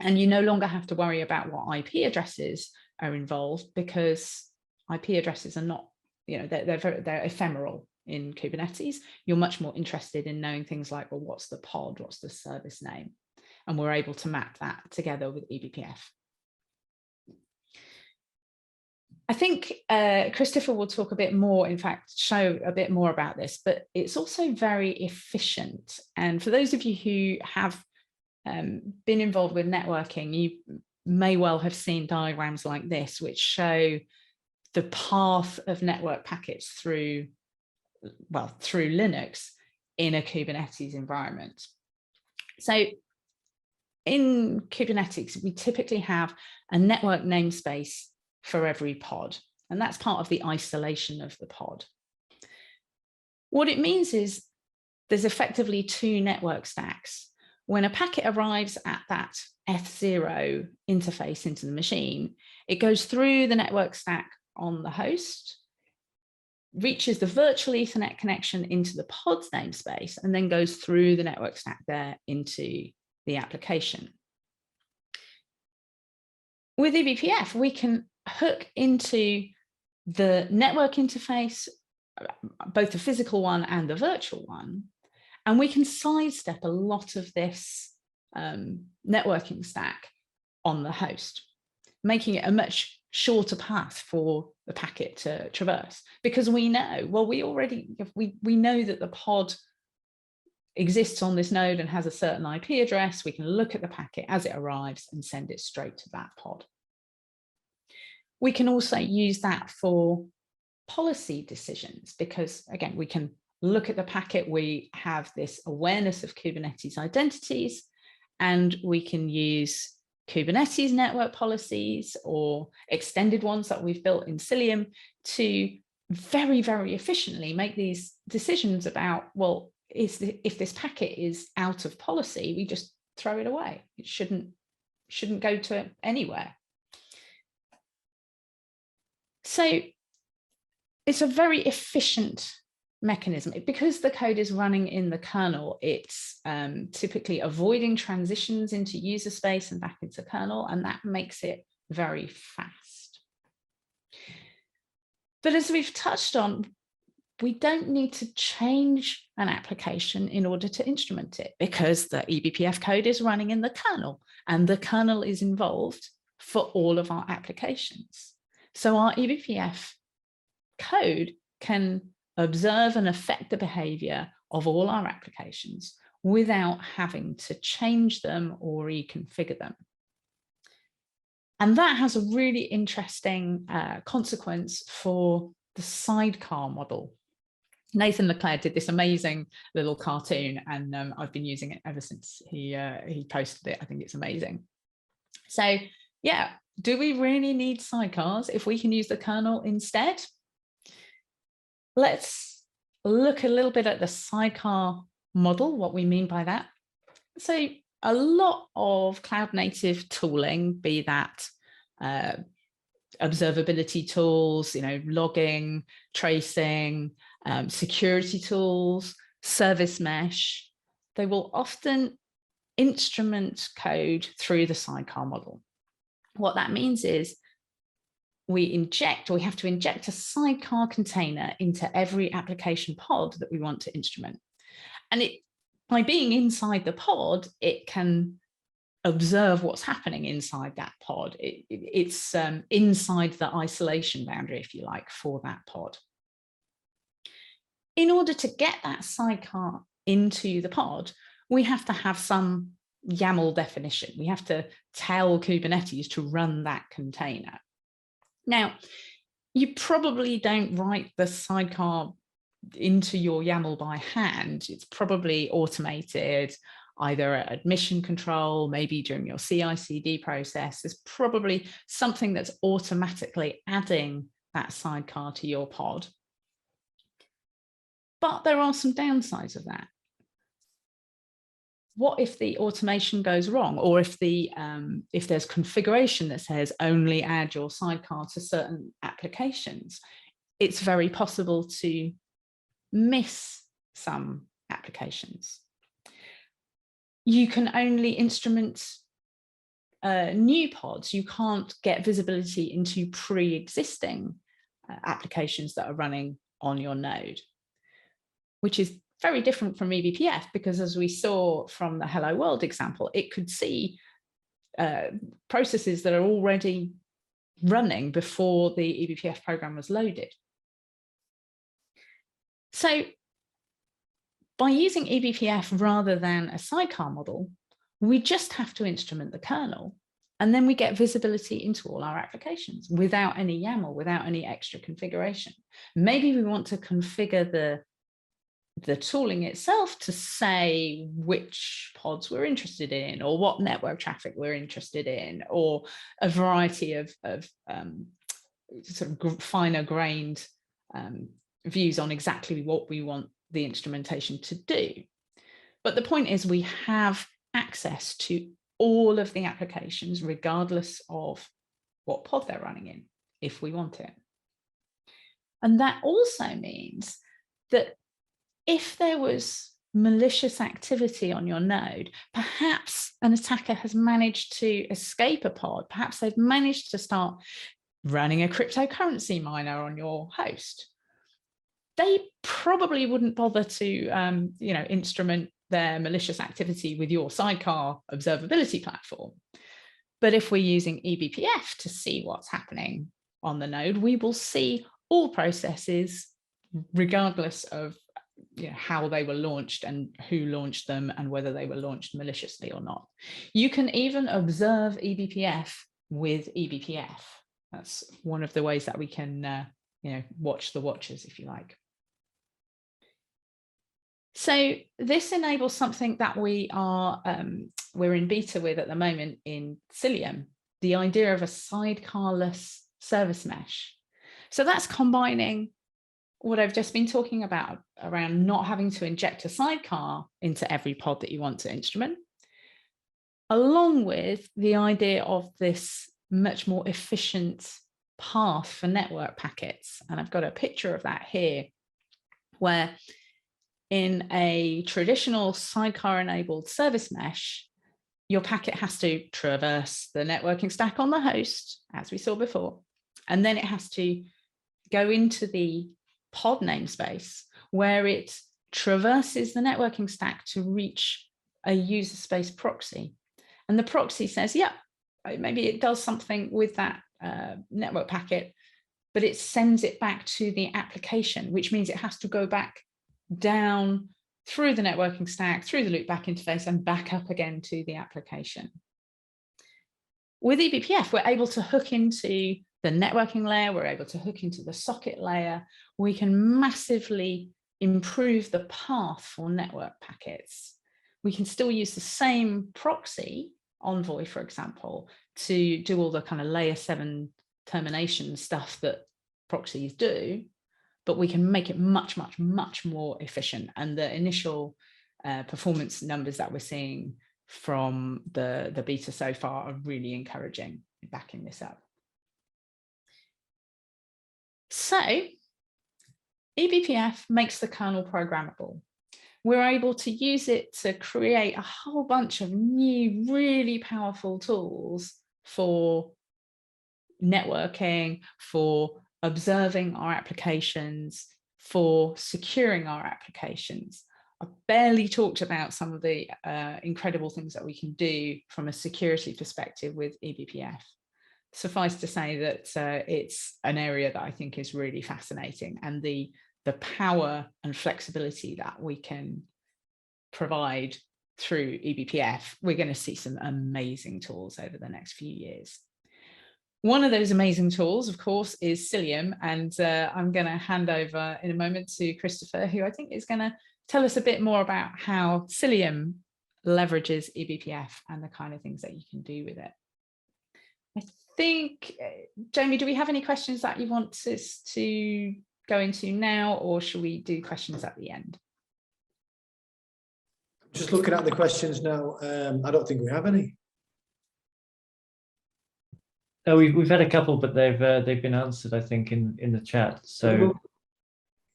And you no longer have to worry about what IP addresses are involved, because IP addresses are not, they're ephemeral in Kubernetes. You're much more interested in knowing things like, well, what's the pod, what's the service name? And we're able to map that together with eBPF. I think Christopher will talk a bit more, in fact, show a bit more about this, but it's also very efficient. And for those of you who have been involved with networking, you may well have seen diagrams like this, which show the path of network packets through Linux in a Kubernetes environment. So in Kubernetes, we typically have a network namespace for every pod, and that's part of the isolation of the pod. What it means is there's effectively two network stacks. When a packet arrives at that F0 interface into the machine, it goes through the network stack on the host, reaches the virtual Ethernet connection into the pod's namespace, and then goes through the network stack there into the application. With eBPF, we can hook into the network interface, both the physical one and the virtual one, and we can sidestep a lot of this networking stack on the host, making it a much shorter path for the packet to traverse, because we know, well, we know that the pod exists on this node and has a certain IP address. We can look at the packet as it arrives and send it straight to that pod. We can also use that for policy decisions, because again, we can look at the packet, we have this awareness of Kubernetes identities, and we can use Kubernetes network policies or extended ones that we've built in Cilium to very, very efficiently make these decisions about, well, if this packet is out of policy, we just throw it away. It shouldn't go to anywhere. So it's a very efficient mechanism. Because the code is running in the kernel, it's typically avoiding transitions into user space and back into kernel, and that makes it very fast. But as we've touched on, we don't need to change an application in order to instrument it, because the eBPF code is running in the kernel, and the kernel is involved for all of our applications. So our eBPF code can observe and affect the behavior of all our applications without having to change them or reconfigure them. And that has a really interesting consequence for the sidecar model. Nathan Leclerc did this amazing little cartoon, and I've been using it ever since he posted it. I think it's amazing. So yeah, do we really need sidecars if we can use the kernel instead? Let's look a little bit at the sidecar model, what we mean by that. So a lot of cloud native tooling, be that observability tools, logging, tracing, security tools, service mesh, they will often instrument code through the sidecar model. What that means is we have to inject a sidecar container into every application pod that we want to instrument. And by being inside the pod, it can observe what's happening inside that pod. It's inside the isolation boundary, if you like, for that pod. In order to get that sidecar into the pod, we have to have some YAML definition. We have to tell Kubernetes to run that container. Now, you probably don't write the sidecar into your YAML by hand. It's probably automated, either at admission control, maybe during your CI/CD process. There's probably something that's automatically adding that sidecar to your pod. But there are some downsides of that. What if the automation goes wrong, or if there's configuration that says only add your sidecar to certain applications? It's very possible to miss some applications. You can only instrument new pods. You can't get visibility into pre-existing applications that are running on your node, which is very different from eBPF, because as we saw from the Hello World example, it could see processes that are already running before the eBPF program was loaded. So by using eBPF rather than a sidecar model, we just have to instrument the kernel, and then we get visibility into all our applications without any YAML, without any extra configuration. Maybe we want to configure the tooling itself to say which pods we're interested in, or what network traffic we're interested in, or a variety of sort of finer grained views on exactly what we want the instrumentation to do. But the point is, we have access to all of the applications, regardless of what pod they're running in, if we want it. And that also means that if there was malicious activity on your node, perhaps an attacker has managed to escape a pod, perhaps they've managed to start running a cryptocurrency miner on your host, they probably wouldn't bother to instrument their malicious activity with your sidecar observability platform. But if we're using eBPF to see what's happening on the node, we will see all processes, regardless of how they were launched and who launched them and whether they were launched maliciously or not. You can even observe eBPF with eBPF. That's one of the ways that we can watch the watchers, if you like. So this enables something that we're in beta with at the moment in Cilium, the idea of a sidecarless service mesh. So that's combining what I've just been talking about around not having to inject a sidecar into every pod that you want to instrument, along with the idea of this much more efficient path for network packets. And I've got a picture of that here, where in a traditional sidecar-enabled service mesh, your packet has to traverse the networking stack on the host, as we saw before, and then it has to go into the pod namespace where it traverses the networking stack to reach a user space proxy. And the proxy says, yeah, maybe it does something with that network packet, but it sends it back to the application, which means it has to go back down through the networking stack, through the loopback interface, and back up again to the application. With eBPF, we're able to hook into the networking layer, we're able to hook into the socket layer, we can massively improve the path for network packets. We can still use the same proxy, Envoy, for example, to do all the kind of layer 7 termination stuff that proxies do, but we can make it much, much, much more efficient. And the initial performance numbers that we're seeing from the beta so far are really encouraging, backing this up. So eBPF makes the kernel programmable. We're able to use it to create a whole bunch of new, really powerful tools for networking, for observing our applications, for securing our applications. I barely talked about some of the incredible things that we can do from a security perspective with eBPF. Suffice to say that it's an area that I think is really fascinating, and the power and flexibility that we can provide through eBPF, we're going to see some amazing tools over the next few years. One of those amazing tools, of course, is Cilium, and I'm going to hand over in a moment to Christopher, who I think is going to tell us a bit more about how Cilium leverages eBPF and the kind of things that you can do with it. I think, Jamie, do we have any questions that you want us to go into now, or should we do questions at the end? Just looking at the questions now, I don't think we have any. No, we've had a couple, but they've been answered, I think, in the chat. So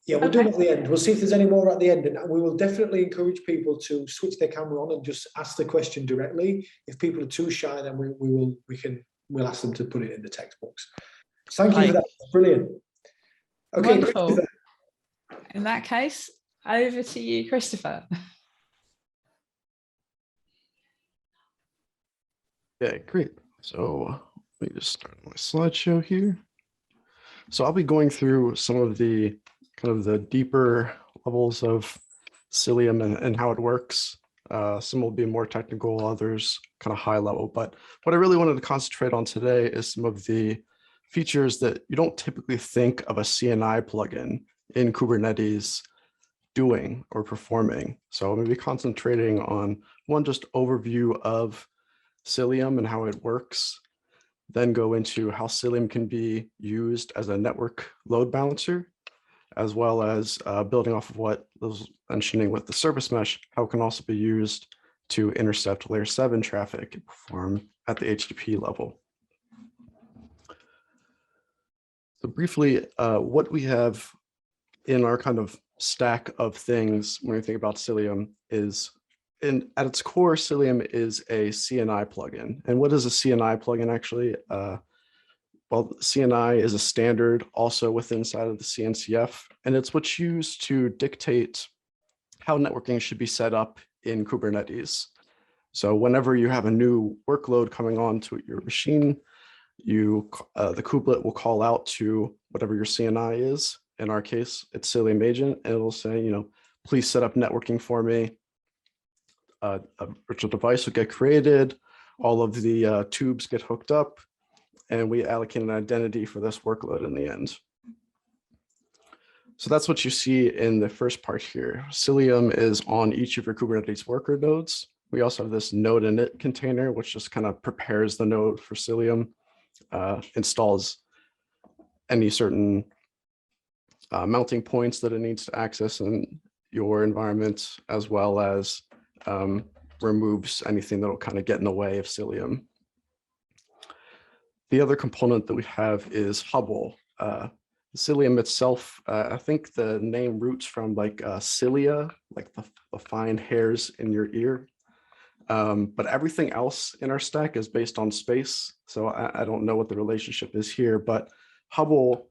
yeah, we'll do it at the end. We'll see if there's any more at the end, and we will definitely encourage people to switch their camera on and just ask the question directly. If people are too shy, then we'll ask them to put it in the text box. Thank you for that. Brilliant. Okay, wonderful. In that case, over to you, Christopher. Yeah, great. So let me just start my slideshow here. So I'll be going through some of the kind of the deeper levels of Cilium and how it works. Some will be more technical, others kind of high level. But what I really wanted to concentrate on today is some of the features that you don't typically think of a CNI plugin in Kubernetes doing or performing. So I'm going to be concentrating on one, just overview of Cilium and how it works, then go into how Cilium can be used as a network load balancer, as well as building off of what I was mentioning with the service mesh, how it can also be used to intercept layer 7 traffic and perform at the HTTP level. So briefly, what we have in our kind of stack of things when we think about Cilium is, at its core, Cilium is a CNI plugin. And what is a CNI plugin actually? Well, CNI is a standard also within inside of the CNCF, and it's what's used to dictate how networking should be set up in Kubernetes. So whenever you have a new workload coming on to your machine, the kubelet will call out to whatever your CNI is. In our case, it's Cilium agent, and it'll say, please set up networking for me. A virtual device will get created. All of the tubes get hooked up, and we allocate an identity for this workload in the end. So that's what you see in the first part here. Cilium is on each of your Kubernetes worker nodes. We also have this node init container, which just kind of prepares the node for Cilium, installs any certain mounting points that it needs to access in your environment, as well as removes anything that will kind of get in the way of Cilium. The other component that we have is Hubble. Cilium itself, I think the name roots from like cilia, like the fine hairs in your ear. But everything else in our stack is based on space. So I don't know what the relationship is here, but Hubble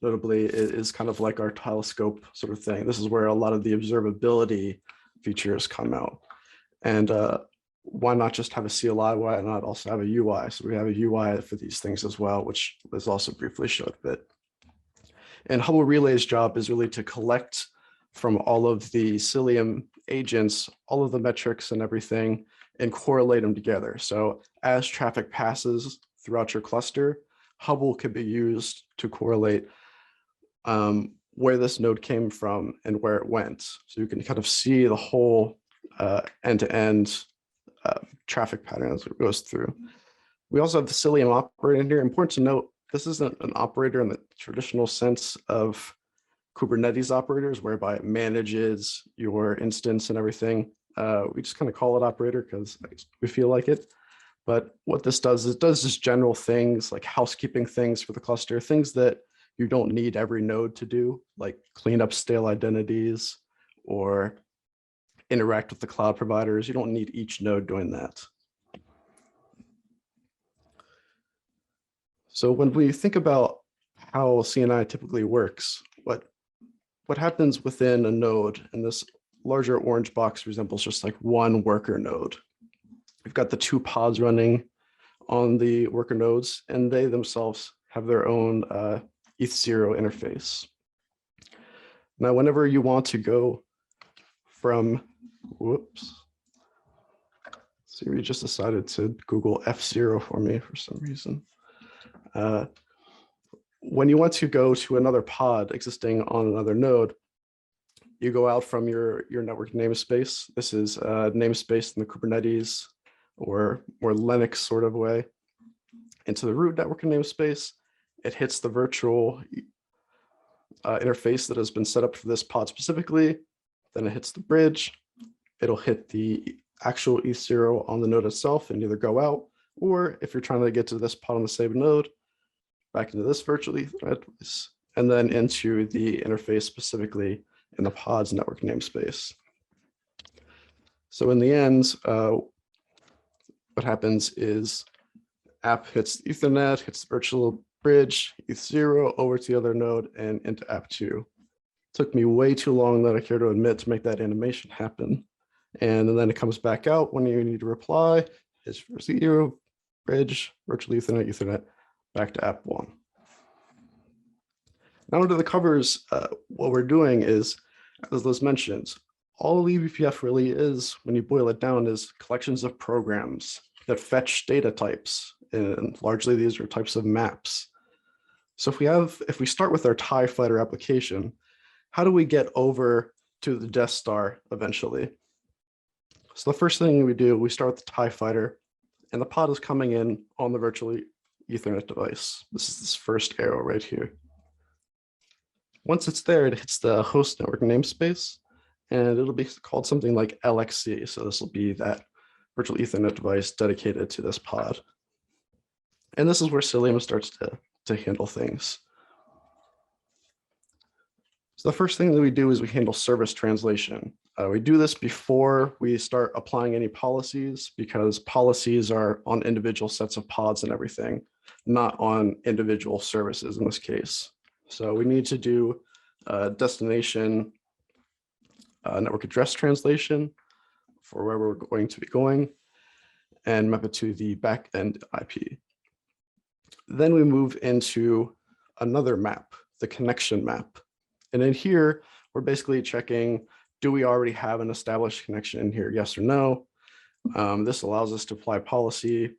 notably, is kind of like our telescope sort of thing. This is where a lot of the observability features come out. And why not just have a CLI? Why not also have a UI? So we have a UI for these things as well, which Liz also briefly showed a bit. And Hubble Relay's job is really to collect from all of the Cilium agents, all of the metrics and everything, and correlate them together. So as traffic passes throughout your cluster, Hubble can be used to correlate where this node came from and where it went. So you can kind of see the whole end-to-end traffic pattern as it goes through. We also have the Cilium operator in here. Important to note, this isn't an operator in the traditional sense of Kubernetes operators, whereby it manages your instance and everything. We just kind of call it operator because we feel like it. But what this does is it does just general things like housekeeping things for the cluster, things that you don't need every node to do, like clean up stale identities or interact with the cloud providers. You don't need each node doing that. So when we think about how CNI typically works, what happens within a node, and this larger orange box resembles just like one worker node. We've got the 2 pods running on the worker nodes, and they themselves have their own ETH0 interface. Now, whenever you want to go from, whoops, Siri just decided to Google F0 for me for some reason. When you want to go to another pod existing on another node, you go out from your network namespace. This is a namespace in the Kubernetes or Linux sort of way into the root network namespace. It hits the virtual interface that has been set up for this pod specifically. Then it hits the bridge. It'll hit the actual ETH0 on the node itself and either go out, or if you're trying to get to this pod on the same node, back into this virtual Ethernet, and then into the interface specifically in the pod's network namespace. So in the end, what happens is app hits Ethernet, hits the virtual bridge, ETH0 over to the other node and into app2. Took me way too long that I care to admit to make that animation happen. And then it comes back out when you need to reply. It's for 0, bridge, virtual Ethernet, Ethernet, back to app 1. Now under the covers, what we're doing is, as Liz mentioned, all eBPF really is, when you boil it down, is collections of programs that fetch data types, and largely these are types of maps. So if we start with our TIE Fighter application, how do we get over to the Death Star eventually? So the first thing we do, we start with the TIE Fighter, and the pod is coming in on the virtual Ethernet device. This is this first arrow right here. Once it's there, it hits the host network namespace, and it'll be called something like LXC. So this will be that virtual Ethernet device dedicated to this pod. And this is where Cilium starts to handle things. So the first thing that we do is we handle service translation. We do this before we start applying any policies, because policies are on individual sets of pods and everything, not on individual services in this case. So we need to do destination network address translation for where we're going to be going and map it to the backend IP. Then we move into another map, the connection map. And in here, we're basically checking, do we already have an established connection in here? Yes or no. This allows us to apply policy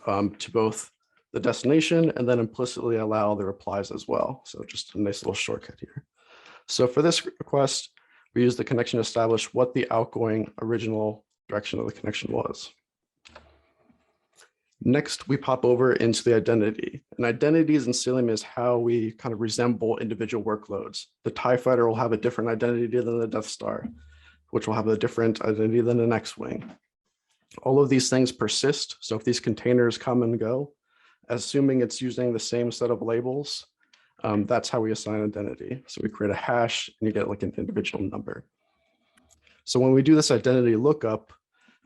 to both the destination and then implicitly allow the replies as well. So just a nice little shortcut here. So for this request, we use the connection to establish what the outgoing original direction of the connection was. Next, we pop over into the identity. And identities in Cilium is how we kind of resemble individual workloads. The TIE Fighter will have a different identity than the Death Star, which will have a different identity than an X-Wing. All of these things persist. So if these containers come and go, assuming it's using the same set of labels, that's how we assign identity. So we create a hash and you get like an individual number. So when we do this identity lookup,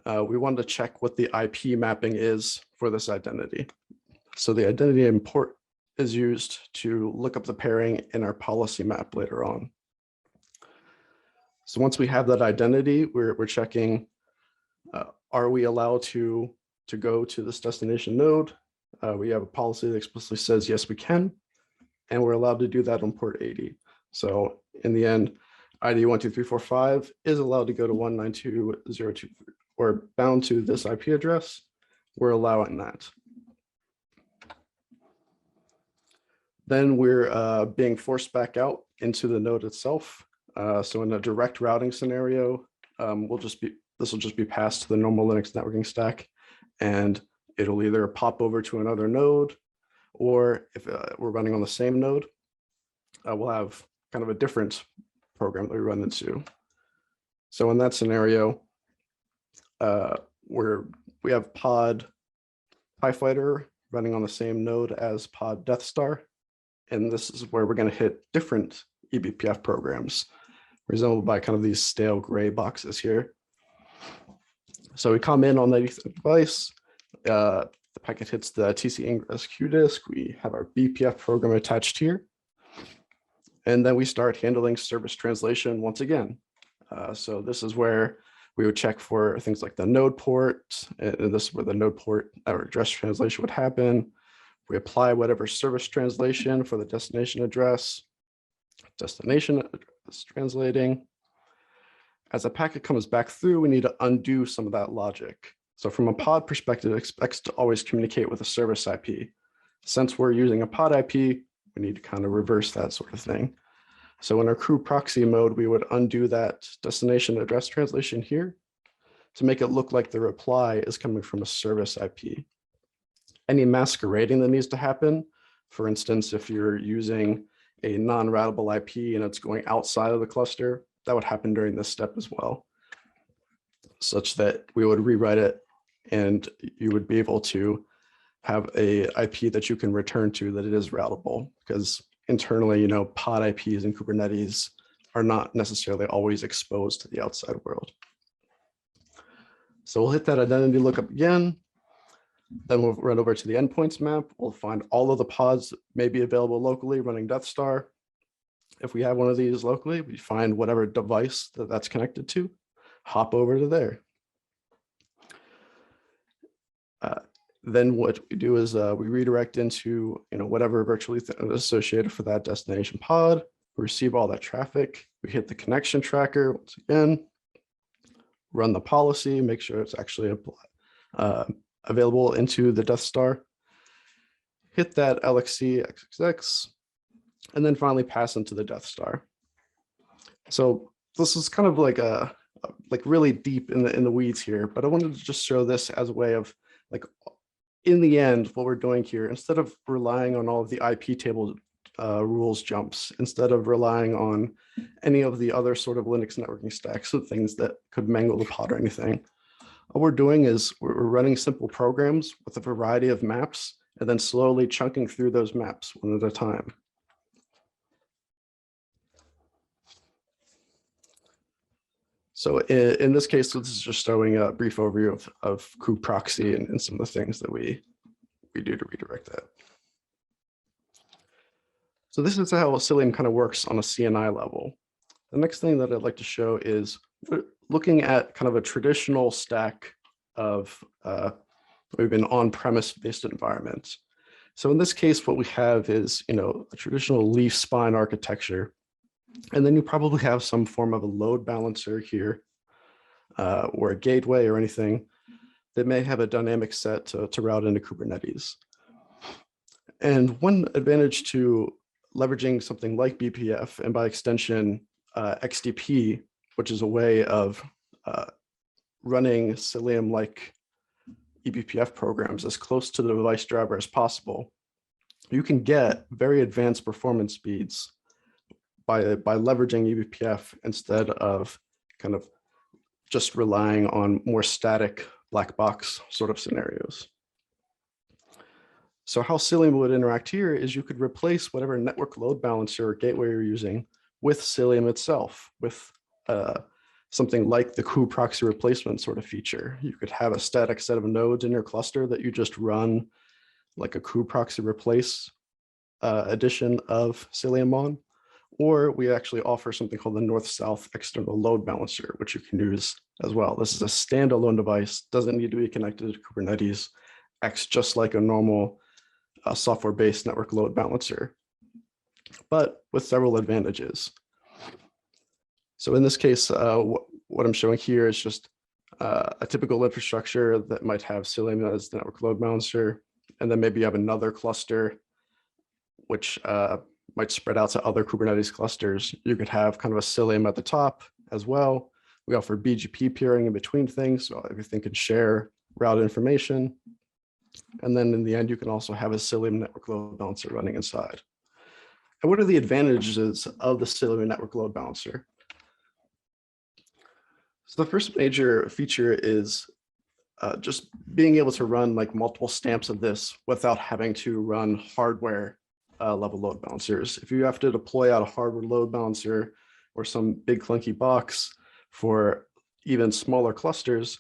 we want to check what the IP mapping is for this identity. So the identity import is used to look up the pairing in our policy map later on. So once we have that identity, we're checking, are we allowed to go to this destination node? We have a policy that explicitly says, yes, we can, and we're allowed to do that on port 80. So in the end, ID 12345 is allowed to go to 192.0.2 or bound to this IP address. We're allowing that. Then we're being forced back out into the node itself. So in a direct routing scenario, this will just be passed to the normal Linux networking stack, and it'll either pop over to another node, or if we're running on the same node, we'll have kind of a different program that we run into. So in that scenario, we have pod PyFighter running on the same node as pod Death Star, and this is where we're going to hit different eBPF programs, resembled by kind of these stale gray boxes here. So we come in on the device, the packet hits the TC ingress Q disk, we have our BPF program attached here, and then we start handling service translation once again. So this is where we would check for things like the node port, and this is where the node port or address translation would happen. We apply whatever service translation for the destination address. Destination is translating. As the packet comes back through, we need to undo some of that logic. So from a pod perspective, it expects to always communicate with a service IP. Since we're using a pod IP, we need to kind of reverse that sort of thing. So in our crew proxy mode, we would undo that destination address translation here to make it look like the reply is coming from a service IP. Any masquerading that needs to happen, for instance, if you're using a non-routable IP and it's going outside of the cluster, that would happen during this step as well, such that we would rewrite it and you would be able to have a IP that you can return to that it is routable, because internally, pod IPs and Kubernetes are not necessarily always exposed to the outside world. So we'll hit that identity lookup again. Then we'll run over to the endpoints map. We'll find all of the pods that may be available locally running Death Star. If we have one of these locally, we find whatever device that's connected to, hop over to there. Then what we do is we redirect into whatever virtual Ethernet is associated for that destination pod. We receive all that traffic. We hit the connection tracker once again, run the policy, make sure it's actually available into the Death Star. Hit that LXC XXX, and then finally pass into the Death Star. So this is kind of like really deep in the weeds here, but I wanted to just show this as a way of in the end, what we're doing here, instead of relying on all of the IP table rules jumps, instead of relying on any of the other sort of Linux networking stacks and things that could mangle the pod or anything, all we're doing is we're running simple programs with a variety of maps and then slowly chunking through those maps one at a time. So in this case, this is just showing a brief overview of kube proxy and some of the things that we do to redirect that. So this is how Cilium kind of works on a CNI level. The next thing that I'd like to show is looking at kind of a traditional stack of we've been on-premise based environment. So in this case, what we have is a traditional leaf spine architecture. And then you probably have some form of a load balancer here, or a gateway or anything that may have a dynamic set to route into Kubernetes. And one advantage to leveraging something like BPF, and by extension, XDP, which is a way of running Cilium-like eBPF programs as close to the device driver as possible, you can get very advanced performance speeds by leveraging eBPF instead of kind of just relying on more static black box sort of scenarios. So how Cilium would interact here is you could replace whatever network load balancer or gateway you're using with Cilium itself, with something like the kube proxy replacement sort of feature. You could have a static set of nodes in your cluster that you just run like a kube proxy replace edition of Cilium on, or we actually offer something called the north-south external load balancer, which you can use as well. This is a standalone device, doesn't need to be connected to Kubernetes, acts just like a normal software-based network load balancer, but with several advantages. So in this case, what I'm showing here is just a typical infrastructure that might have Cilium as the network load balancer, and then maybe you have another cluster which might spread out to other Kubernetes clusters. You could have kind of a Cilium at the top as well. We offer BGP peering in between things, so everything can share route information. And then in the end, you can also have a Cilium network load balancer running inside. And what are the advantages of the Cilium network load balancer? So the first major feature is just being able to run like multiple stamps of this without having to run hardware level load balancers. If you have to deploy out a hardware load balancer or some big clunky box for even smaller clusters,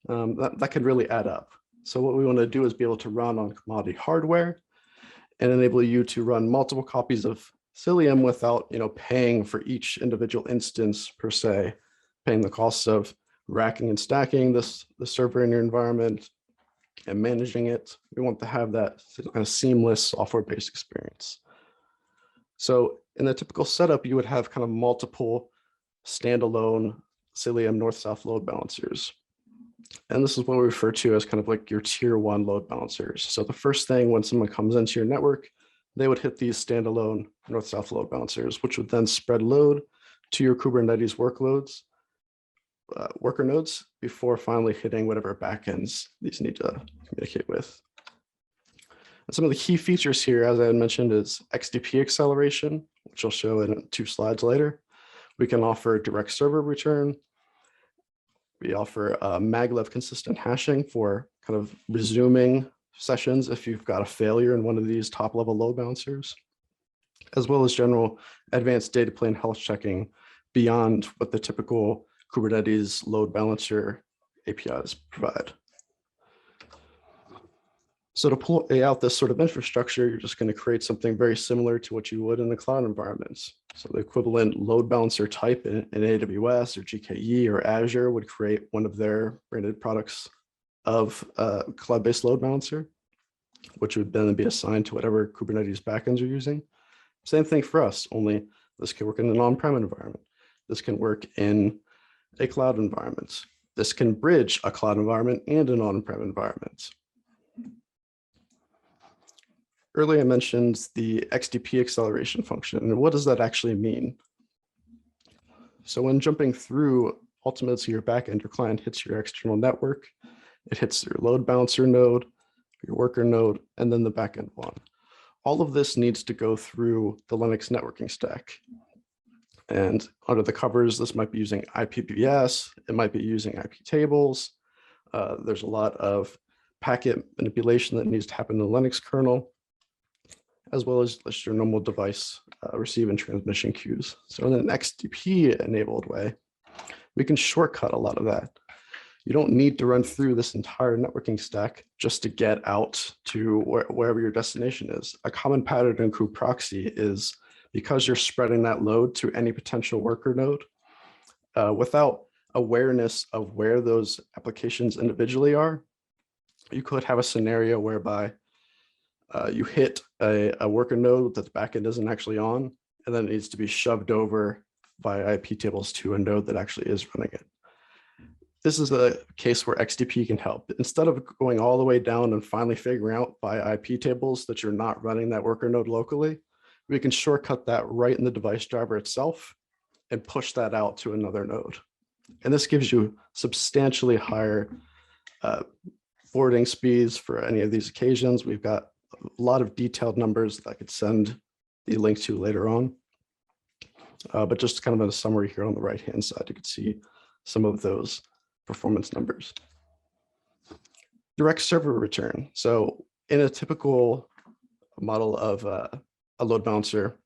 that could really add up. So what we want to do is be able to run on commodity hardware and enable you to run multiple copies of Cilium without, paying for each individual instance per se, paying the costs of racking and stacking the server in your environment and managing it. We want to have that kind of seamless software-based experience. So in the typical setup, you would have kind of multiple standalone Cilium north-south load balancers. And this is what we refer to as kind of like your tier 1 load balancers. So the first thing when someone comes into your network, they would hit these standalone north-south load balancers, which would then spread load to your Kubernetes workloads, worker nodes, before finally hitting whatever backends these need to communicate with. And some of the key features here, as I had mentioned, is XDP acceleration, which I'll show in 2 slides later. We can offer direct server return. We offer maglev consistent hashing for kind of resuming sessions if you've got a failure in one of these top level load balancers, as well as general advanced data plane health checking beyond what the typical Kubernetes load balancer APIs provide. So to pull out this sort of infrastructure, you're just going to create something very similar to what you would in the cloud environments. So the equivalent load balancer type in AWS or GKE or Azure would create one of their branded products of a cloud-based load balancer, which would then be assigned to whatever Kubernetes backends you're using. Same thing for us, only this can work in an on-prem environment. This can work in a cloud environment. This can bridge a cloud environment and an on-prem environment. Earlier I mentioned the XDP acceleration function, and what does that actually mean? So when jumping through, ultimately your backend, your client hits your external network, it hits your load balancer node, your worker node, and then the backend one. All of this needs to go through the Linux networking stack. And under the covers, this might be using IPBS, it might be using IP tables. There's a lot of packet manipulation that needs to happen in the Linux kernel, as well as just your normal device receive and transmission queues. So in an XDP enabled way, we can shortcut a lot of that. You don't need to run through this entire networking stack just to get out to wherever your destination is. A common pattern in kubeproxy is because you're spreading that load to any potential worker node, without awareness of where those applications individually are, you could have a scenario whereby you hit a worker node that the backend isn't actually on, and then it needs to be shoved over via IP tables to a node that actually is running it. This is a case where XDP can help. Instead of going all the way down and finally figuring out via IP tables that you're not running that worker node locally, we can shortcut that right in the device driver itself and push that out to another node. And this gives you substantially higher forwarding speeds for any of these occasions. We've got a lot of detailed numbers that I could send the link to later on. But just kind of a summary here on the right-hand side, you can see some of those performance numbers. Direct server return. So in a typical model of a load balancer,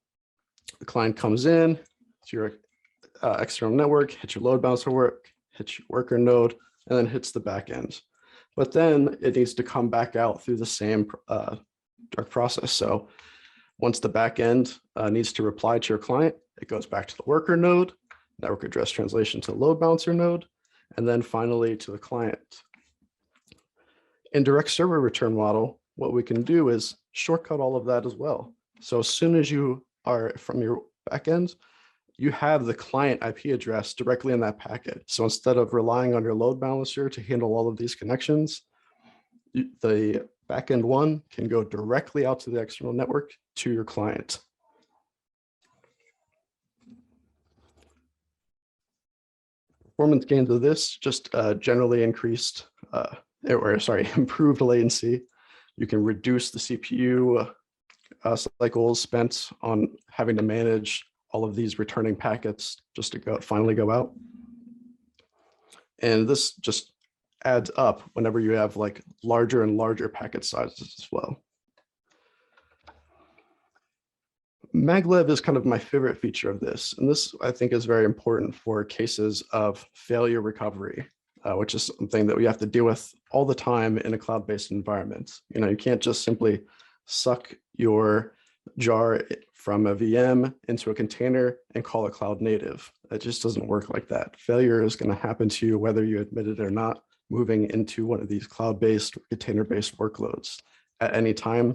the client comes in to your external network, hits your load balancer work, hits your worker node, and then hits the back end. But then it needs to come back out through the same direct process. So Once the backend needs to reply to your client, it goes back to the worker node, network address translation to the load balancer node, and then finally to the client. In direct server return model, what we can do is shortcut all of that as well. So as soon as you are from your backend, you have the client IP address directly in that packet. So instead of relying on your load balancer to handle all of these connections, the backend one can go directly out to the external network to your client. Performance gains of this just generally increased, improved latency. You can reduce the CPU cycles spent on having to manage all of these returning packets just to finally go out. And this just adds up whenever you have like larger and larger packet sizes as well. Maglev is kind of my favorite feature of this. And this I think is very important for cases of failure recovery, which is something that we have to deal with all the time in a cloud-based environment. You know, you can't just simply suck your jar from a VM into a container and call it cloud native. It just doesn't work like that. Failure is going to happen to you whether you admit it or not, moving into one of these cloud-based or container-based workloads. At any time,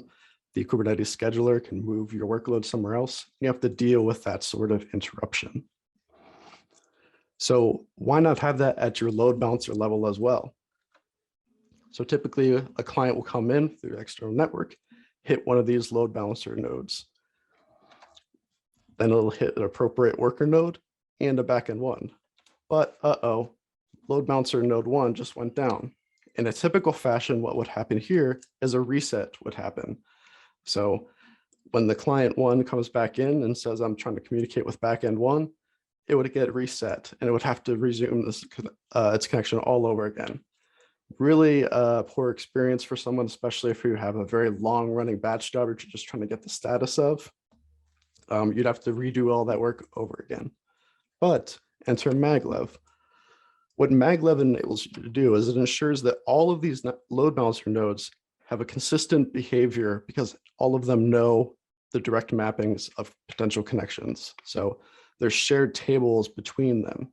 the Kubernetes scheduler can move your workload somewhere else. You have to deal with that sort of interruption. So why not have that at your load balancer level as well? So typically a client will come in through the external network, hit one of these load balancer nodes. Then it'll hit an appropriate worker node and a backend one. But load balancer node one just went down. In a typical fashion, what would happen here is a reset would happen. So when the client one comes back in and says, I'm trying to communicate with backend one, it would get reset and it would have to resume this, its connection all over again. Really poor experience for someone, especially if you have a very long running batch job or you're just trying to get the status of. You'd have to redo all that work over again. But enter Maglev. What Maglev enables you to do is it ensures that all of these load balancer nodes have a consistent behavior because all of them know the direct mappings of potential connections. So there's shared tables between them.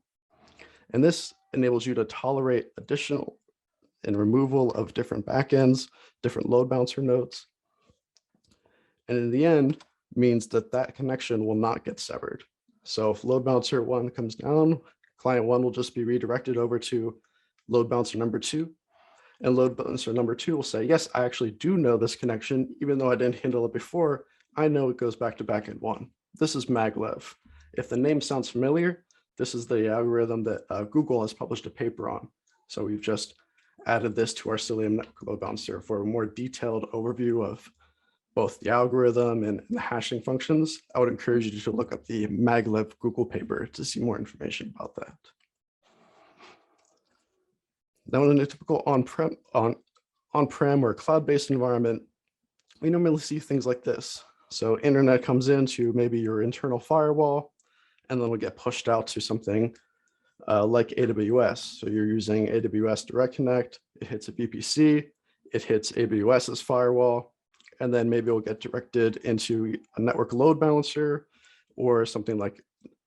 And this enables you to tolerate additional and removal of different backends, different load balancer nodes. And in the end, means that that connection will not get severed. So if load balancer one comes down, client one will just be redirected over to load balancer number two. And load balancer number two will say, yes, I actually do know this connection, even though I didn't handle it before, I know it goes back to backend one. This is Maglev. If the name sounds familiar, this is the algorithm that Google has published a paper on. So we've just added this to our Cilium network load balancer for a more detailed overview of both the algorithm and the hashing functions. I would encourage you to look up the Maglev Google paper to see more information about that. Now, in a typical on-prem or cloud-based environment, we normally see things like this. So internet comes into maybe your internal firewall, and then will get pushed out to something like AWS. So you're using AWS Direct Connect, it hits a VPC, it hits AWS's firewall, and then maybe it'll get directed into a network load balancer or something like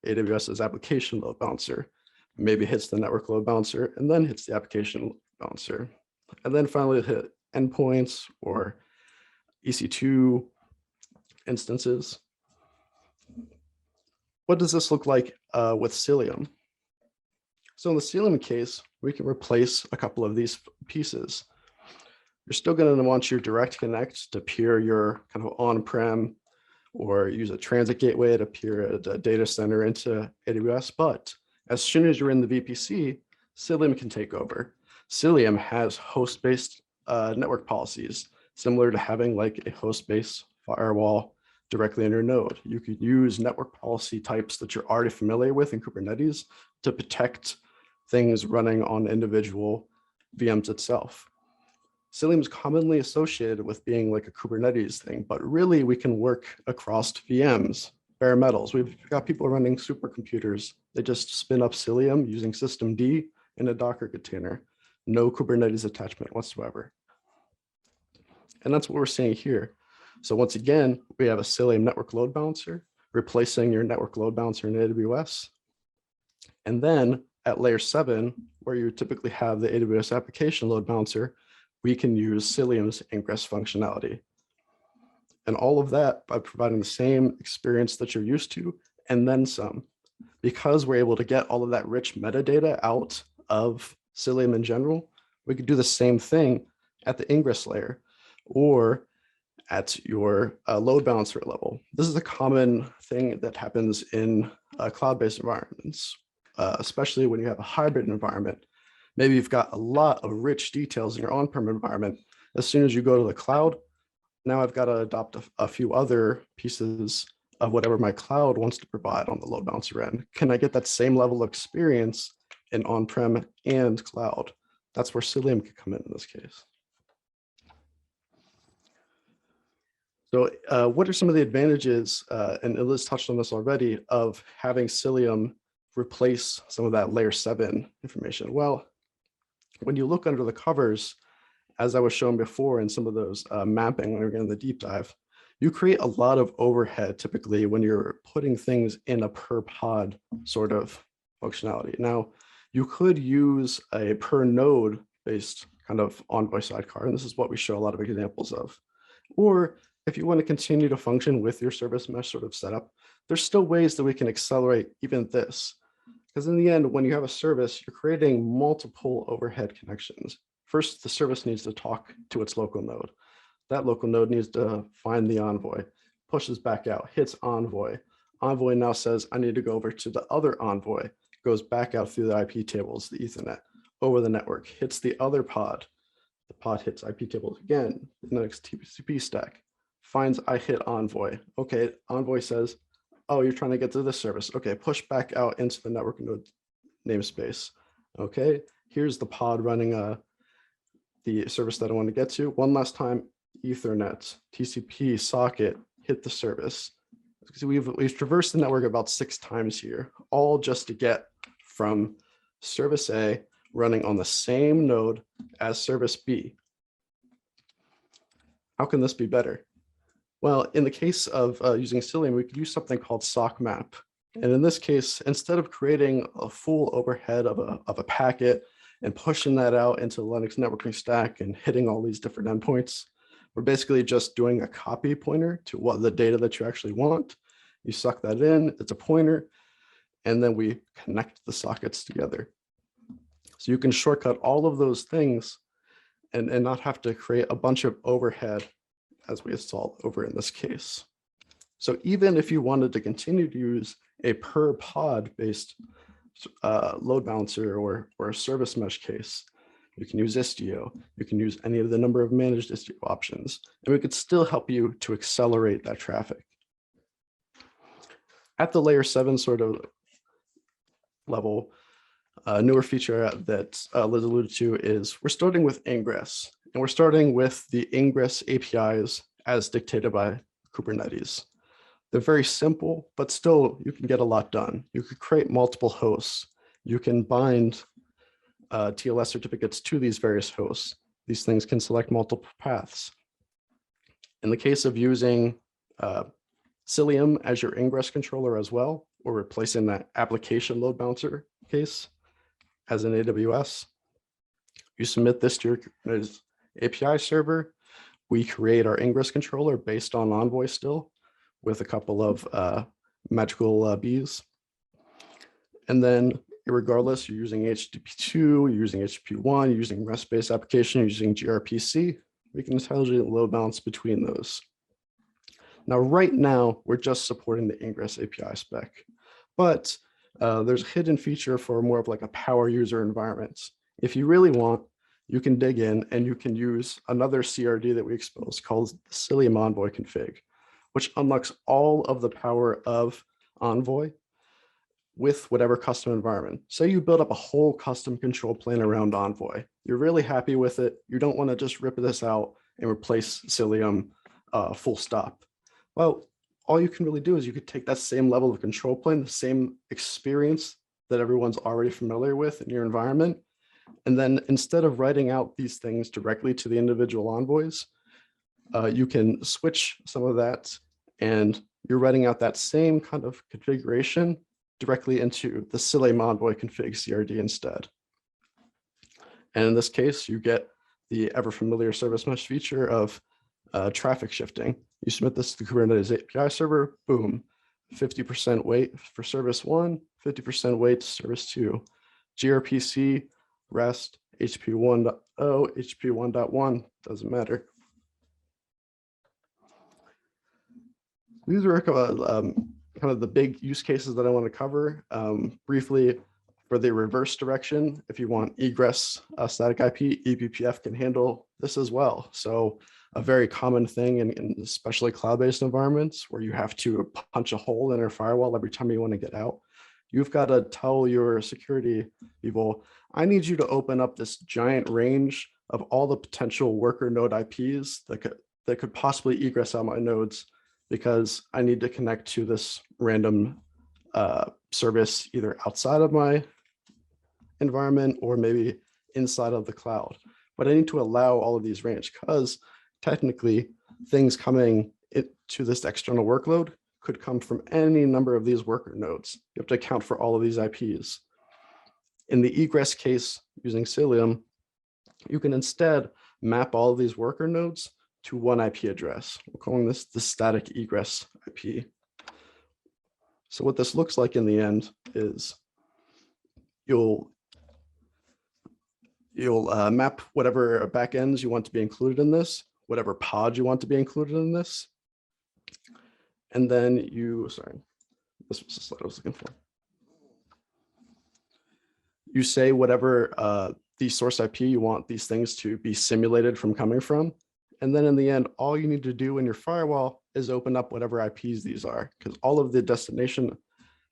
AWS's application load balancer. Maybe hits the network load balancer and then hits the application load balancer. And then finally it hit endpoints or EC2 instances. What does this look like with Cilium? So in the Cilium case, we can replace a couple of these pieces. You're still going to want your direct connect to peer your kind of on-prem or use a transit gateway to peer a data center into AWS. But as soon as you're in the VPC, Cilium can take over. Cilium has host-based network policies, similar to having like a host-based firewall directly in your node. You could use network policy types that you're already familiar with in Kubernetes to protect things running on individual VMs itself. Cilium is commonly associated with being like a Kubernetes thing, but really we can work across VMs, bare metals. We've got people running supercomputers. They just spin up Cilium using systemd in a Docker container. No Kubernetes attachment whatsoever. And that's what we're seeing here. So once again, we have a Cilium network load balancer replacing your network load balancer in AWS. And then at layer 7, where you typically have the AWS application load balancer, we can use Cilium's ingress functionality. And all of that by providing the same experience that you're used to, and then some. Because we're able to get all of that rich metadata out of Cilium in general, we could do the same thing at the ingress layer or at your load balancer level. This is a common thing that happens in cloud-based environments, especially when you have a hybrid environment. Maybe you've got a lot of rich details in your on-prem environment. As soon as you go to the cloud, now I've got to adopt a few other pieces of whatever my cloud wants to provide on the load balancer end. Can I get that same level of experience in on-prem and cloud? That's where Cilium could come in this case. So what are some of the advantages, and Liz touched on this already, of having Cilium replace some of that layer 7 information? Well, when you look under the covers, as I was shown before in some of those mapping when we were getting the deep dive, you create a lot of overhead typically when you're putting things in a per pod sort of functionality. Now, you could use a per node based kind of Envoy sidecar, and this is what we show a lot of examples of. Or if you want to continue to function with your service mesh sort of setup, there's still ways that we can accelerate even this. Because in the end, when you have a service, you're creating multiple overhead connections. First, the service needs to talk to its local node. That local node needs to find the envoy, pushes back out, hits envoy. Envoy now says, I need to go over to the other envoy, goes back out through the IP tables, the Ethernet, over the network, hits the other pod. The pod hits IP tables again, the next TCP stack, finds I hit envoy. Okay, envoy says, oh, you're trying to get to this service. Okay, push back out into the network node namespace. Okay, here's the pod running the service that I want to get to. One last time, Ethernet, TCP, socket, hit the service. So we've traversed the network about 6 times here, all just to get from service A running on the same node as service B. How can this be better? Well, in the case of using Cilium, we could use something called sock map. And in this case, instead of creating a full overhead of a packet and pushing that out into the Linux networking stack and hitting all these different endpoints, we're basically just doing a copy pointer to what the data that you actually want. You suck that in, it's a pointer, and then we connect the sockets together. So you can shortcut all of those things and not have to create a bunch of overhead as we installed over in this case. So even if you wanted to continue to use a per pod based load balancer or a service mesh case, you can use Istio, you can use any of the number of managed Istio options, and we could still help you to accelerate that traffic. At the layer 7 sort of level, a newer feature that Liz alluded to is we're starting with ingress, and we're starting with the ingress APIs as dictated by Kubernetes. They're very simple, but still you can get a lot done. You could create multiple hosts. You can bind TLS certificates to these various hosts. These things can select multiple paths. In the case of using Cilium as your ingress controller as well, or replacing that application load balancer case as an AWS, you submit this to your Kubernetes API server. We create our ingress controller based on Envoy still with a couple of magical bees. And then regardless, you're using HTTP2, you're using HTTP1, you're using REST-based application, you're using gRPC, we can intelligently load balance between those. Now, right now, we're just supporting the ingress API spec, but there's a hidden feature for more of like a power user environment. If you really want, you can dig in and you can use another CRD that we exposed called Cilium Envoy config, which unlocks all of the power of Envoy with whatever custom environment. Say you build up a whole custom control plane around Envoy. You're really happy with it. You don't want to just rip this out and replace Cilium full stop. Well, all you can really do is you could take that same level of control plane, the same experience that everyone's already familiar with in your environment, and then instead of writing out these things directly to the individual envoys, you can switch some of that, and you're writing out that same kind of configuration directly into the Cilium Envoy config CRD instead. And in this case, you get the ever familiar service mesh feature of traffic shifting. You submit this to the Kubernetes API server, boom, 50% weight for service 1, 50% weight to service 2. gRPC, REST, HTTP 1.0, HTTP 1.1, doesn't matter. These are kind of the big use cases that I want to cover. Briefly, for the reverse direction, if you want egress static IP, eBPF can handle this as well. So a very common thing in especially cloud-based environments where you have to punch a hole in your firewall every time you want to get out. You've got to tell your security people, I need you to open up this giant range of all the potential worker node IPs that could possibly egress out my nodes, because I need to connect to this random service either outside of my environment or maybe inside of the cloud. But I need to allow all of these range, because technically things coming to this external workload could come from any number of these worker nodes. You have to account for all of these IPs. In the egress case using Cilium, you can instead map all of these worker nodes to one IP address. We're calling this the static egress IP. So what this looks like in the end is you'll map whatever backends you want to be included in this, whatever pod you want to be included in this. And then sorry, this was the slide I was looking for. You say whatever the source IP you want these things to be simulated from coming from. And then in the end, all you need to do in your firewall is open up whatever IPs these are, because all of the destination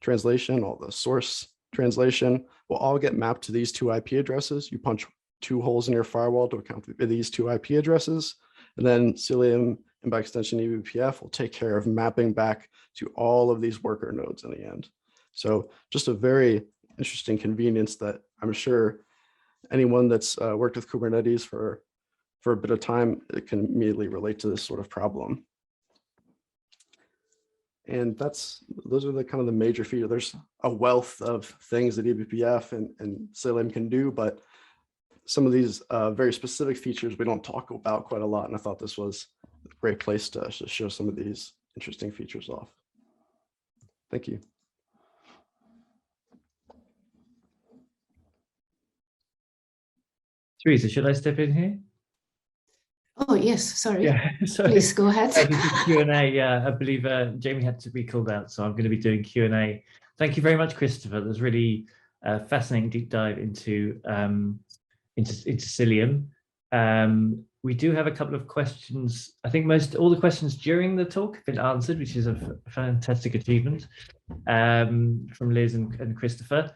translation, all the source translation will all get mapped to these two IP addresses. You punch 2 holes in your firewall to account for these 2 IP addresses. And then Cilium, and by extension eBPF, will take care of mapping back to all of these worker nodes in the end. So just a very interesting convenience that I'm sure anyone that's worked with Kubernetes for a bit of time, it can immediately relate to this sort of problem. And those are the kind of the major features. There's a wealth of things that eBPF and Cilium can do, but some of these very specific features we don't talk about quite a lot. And I thought this was a great place to show some of these interesting features off. Thank you. Teresa, should I step in here? Oh, yes, sorry. Yeah, sorry. Please go ahead. This is Q&A. Yeah, I believe Jamie had to be called out, so I'm going to be doing Q&A. Thank you very much, Christopher. That was really fascinating deep dive into Cilium. We do have a couple of questions. I think all the questions during the talk have been answered, which is a fantastic achievement from Liz and Christopher.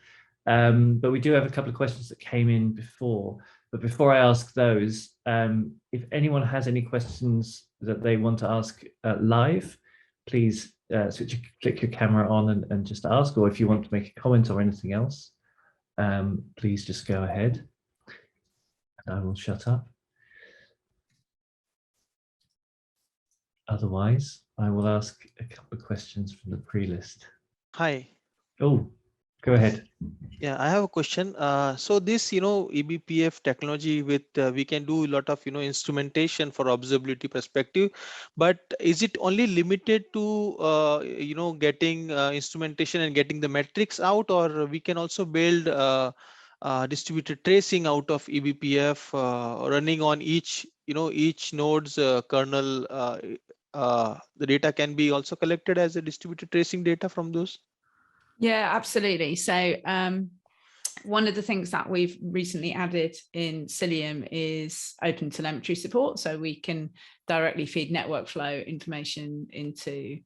But we do have a couple of questions that came in before. But before I ask those, if anyone has any questions that they want to ask live, please click your camera on and just ask, or if you want to make a comment or anything else, please just go ahead. And I will shut up. Otherwise, I will ask a couple of questions from the pre-list. Hi. Oh, go ahead. Yeah, I have a question. So this, eBPF technology with we can do a lot of, instrumentation for observability perspective, but is it only limited to, getting instrumentation and getting the metrics out, or we can also build distributed tracing out of eBPF running on each node's kernel? The data can be also collected as a distributed tracing data from those? Yeah, absolutely. So one of the things that we've recently added in Cilium is open telemetry support. So we can directly feed network flow information into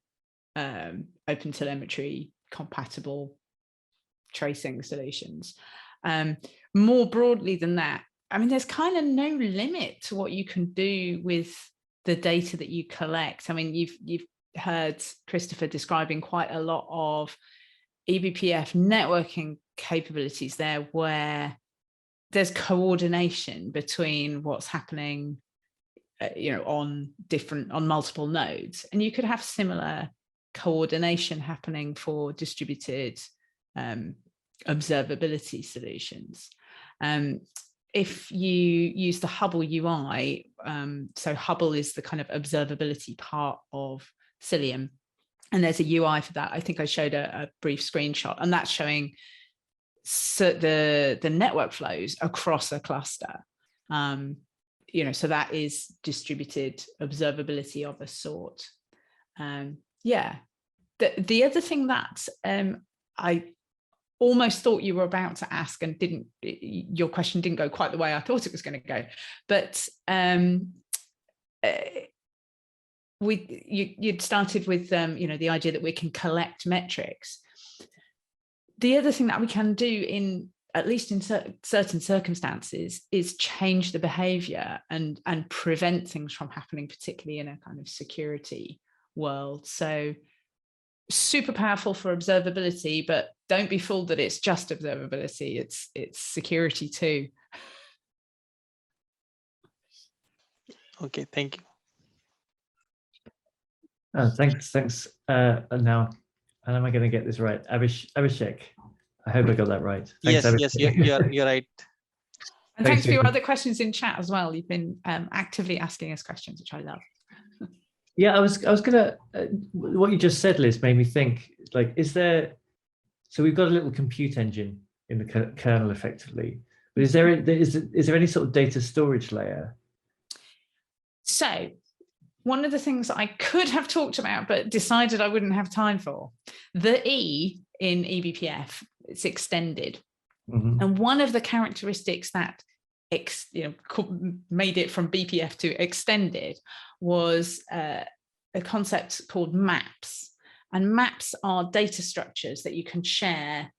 open telemetry compatible tracing solutions. More broadly than that, I mean, there's kind of no limit to what you can do with the data that you collect. I mean, you've heard Christopher describing quite a lot of eBPF networking capabilities there, where there's coordination between what's happening on multiple nodes, and you could have similar coordination happening for distributed observability solutions. If you use the Hubble UI, so Hubble is the kind of observability part of Cilium, and there's a UI for that. I think I showed a brief screenshot, and that's showing the network flows across a cluster. So that is distributed observability of a sort. Yeah. The other thing that I almost thought you were about to ask, and your question didn't go quite the way I thought it was going to go, but you'd started with the idea that we can collect metrics. The other thing that we can do at least in certain circumstances, is change the behavior and prevent things from happening, particularly in a kind of security world. So super powerful for observability, but don't be fooled that it's just observability. It's security too. Okay, thank you. Thanks. Now, and am I going to get this right? Abhishek. I hope I got that right. Thanks, Yes, you're right. And thanks for your other questions in chat as well. You've been actively asking us questions, which I love. Yeah, I was gonna. What you just said, Liz, made me think. Like, is there? So we've got a little compute engine in the kernel, effectively. But is there any sort of data storage layer? So one of the things I could have talked about, but decided I wouldn't have time for, the E in eBPF, it's extended. Mm-hmm. And one of the characteristics that made it from BPF to extended was a concept called maps. And maps are data structures that you can share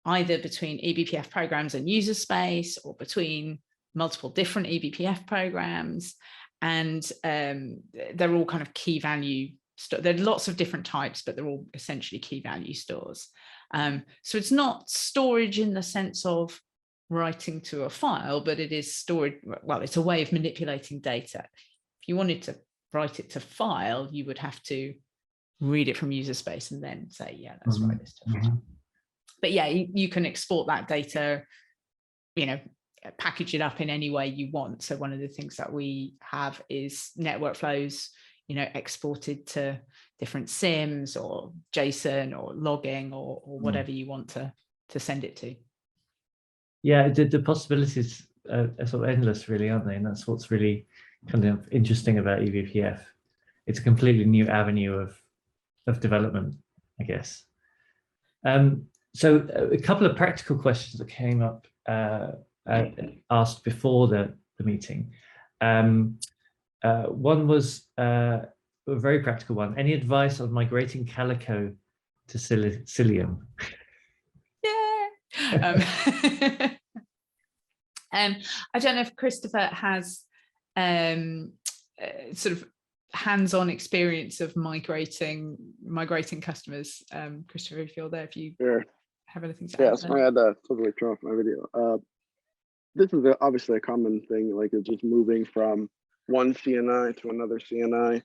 either between eBPF programs and user space, or between multiple different eBPF programs. And they're all kind of key value. There are lots of different types, but they're all essentially key value stores. So it's not storage in the sense of writing to a file, but it is storage. Well, it's a way of manipulating data. If you wanted to write it to file, you would have to read it from user space and then say, yeah, let's write this to file. But yeah, you can export that data, package it up in any way you want. So one of the things that we have is network flows, exported to different SIMs or JSON or logging or whatever you want to send it to. Yeah, the possibilities are sort of endless, really, aren't they? And that's what's really kind of interesting about eBPF. It's a completely new avenue of development, I guess. So a couple of practical questions that came up asked before the meeting. One was a very practical one. Any advice on migrating Calico to Cilium? Yeah. I don't know if Christopher has sort of hands-on experience of migrating customers. Christopher, if you're there, if you have anything to add. Yes, I had to totally turn off my video. This is obviously a common thing, like it's just moving from one CNI to another CNI.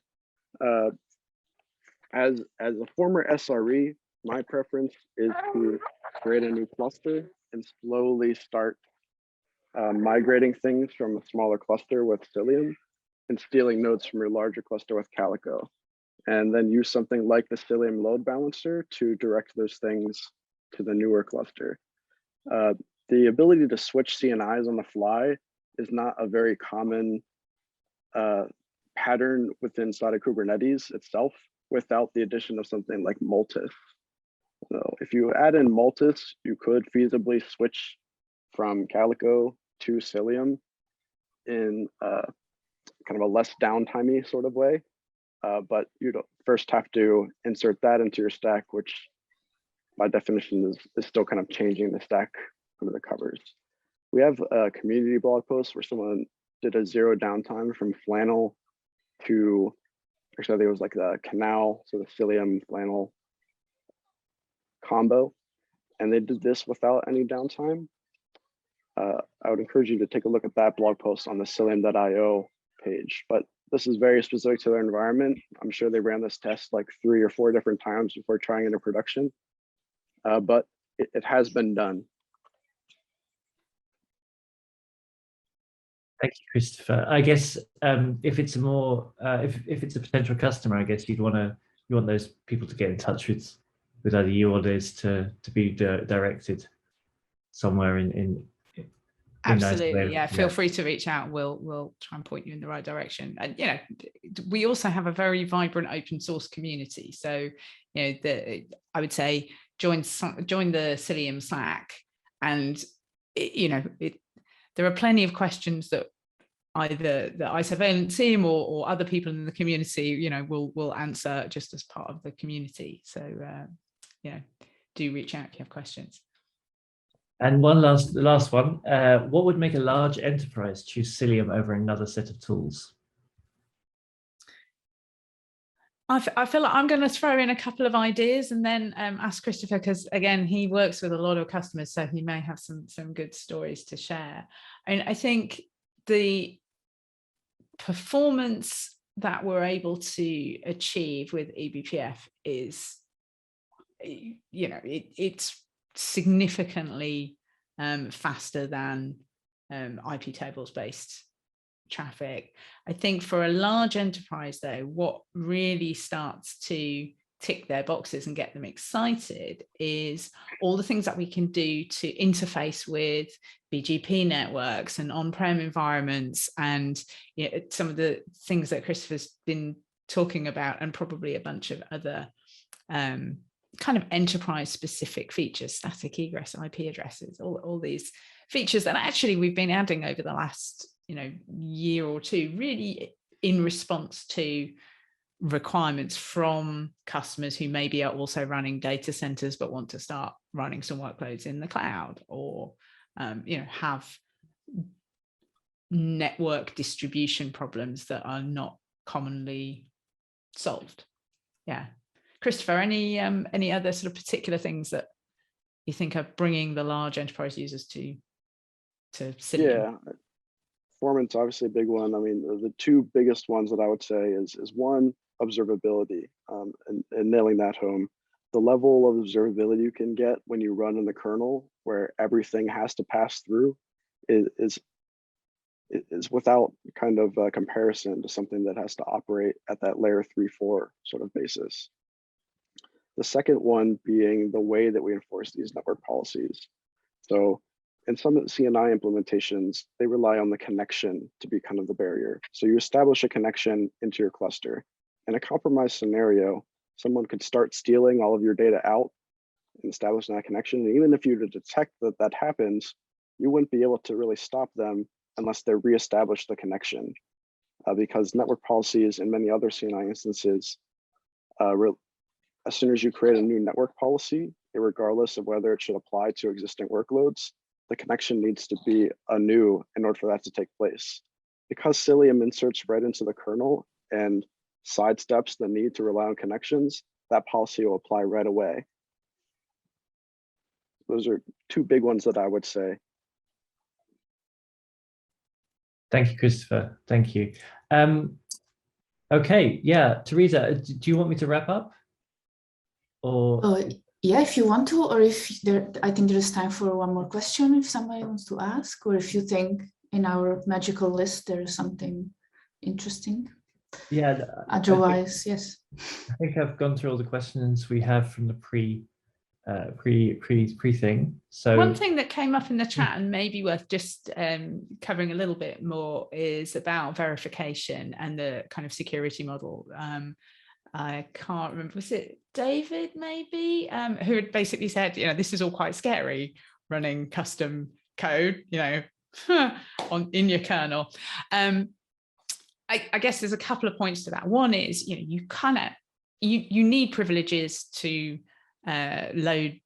As a former SRE, my preference is to create a new cluster and slowly start migrating things from a smaller cluster with Cilium and stealing nodes from your larger cluster with Calico. And then use something like the Cilium load balancer to direct those things to the newer cluster. The ability to switch CNIs on the fly is not a very common pattern inside of Kubernetes itself without the addition of something like Multis. So if you add in Multis, you could feasibly switch from Calico to Cilium in kind of a less downtimey sort of way. But you first have to insert that into your stack, which by definition is still kind of changing the stack under the covers. We have a community blog post where someone did a zero downtime from Flannel to, actually I think it was like the Canal, so the Cilium Flannel combo. And they did this without any downtime. I would encourage you to take a look at that blog post on the Cilium.io page. But this is very specific to their environment. I'm sure they ran this test like 3 or 4 different times before trying it in production, but it has been done. Thank you, Christopher. I guess if it's a more if it's a potential customer, I guess you want those people to get in touch with either you or Liz to be directed somewhere in absolutely, yeah. Feel free to reach out. We'll try and point you in the right direction. And you know, we also have a very vibrant open source community. So you know, I would say join the Cilium Slack, and there are plenty of questions that either the iSurveillance team or other people in the community, you know, will answer just as part of the community. So you know, do reach out if you have questions. And one last one, what would make a large enterprise choose Cilium over another set of tools? I feel like I'm going to throw in a couple of ideas and then ask Christopher, because again, he works with a lot of customers, so he may have some good stories to share. And I think the performance that we're able to achieve with eBPF is, you know, it's significantly faster than IP tables based traffic. I think for a large enterprise though, what really starts to tick their boxes and get them excited is all the things that we can do to interface with BGP networks and on-prem environments, and you know, some of the things that Christopher's been talking about, and probably a bunch of other kind of enterprise specific features, static egress IP addresses, all these features that actually we've been adding over the last year or two, really in response to requirements from customers who maybe are also running data centers but want to start running some workloads in the cloud, or have network distribution problems that are not commonly solved. Yeah. Christopher, any other sort of particular things that you think are bringing the large enterprise users to Cilium? Yeah, performance obviously a big one. I mean, the 2 biggest ones that I would say is one, observability, and nailing that home. The level of observability you can get when you run in the kernel, where everything has to pass through, is without kind of comparison to something that has to operate at that layer 3-4 sort of basis. The second one being the way that we enforce these network policies. So in some of the CNI implementations, they rely on the connection to be kind of the barrier. So you establish a connection into your cluster. In a compromised scenario, someone could start stealing all of your data out and establishing that connection. And even if you detect that happens, you wouldn't be able to really stop them unless they reestablish the connection, because network policies in many other CNI instances, as soon as you create a new network policy, regardless of whether it should apply to existing workloads, the connection needs to be anew in order for that to take place. Because Cilium inserts right into the kernel and sidesteps the need to rely on connections, that policy will apply right away. Those are 2 big ones that I would say. Thank you, Christopher. Thank you. Okay, yeah, Teresa, do you want me to wrap up? Or yeah, if you want to, or if there, I think there is time for one more question if somebody wants to ask, or if you think in our magical list there is something interesting. Yeah. Otherwise, yes. I think I've gone through all the questions we have from the pre thing. So one thing that came up in the chat and maybe worth just covering a little bit more is about verification and the kind of security model. I can't remember, was it David maybe, who had basically said, this is all quite scary, running custom code, in your kernel. I guess there's a couple of points to that. One is, you need privileges to load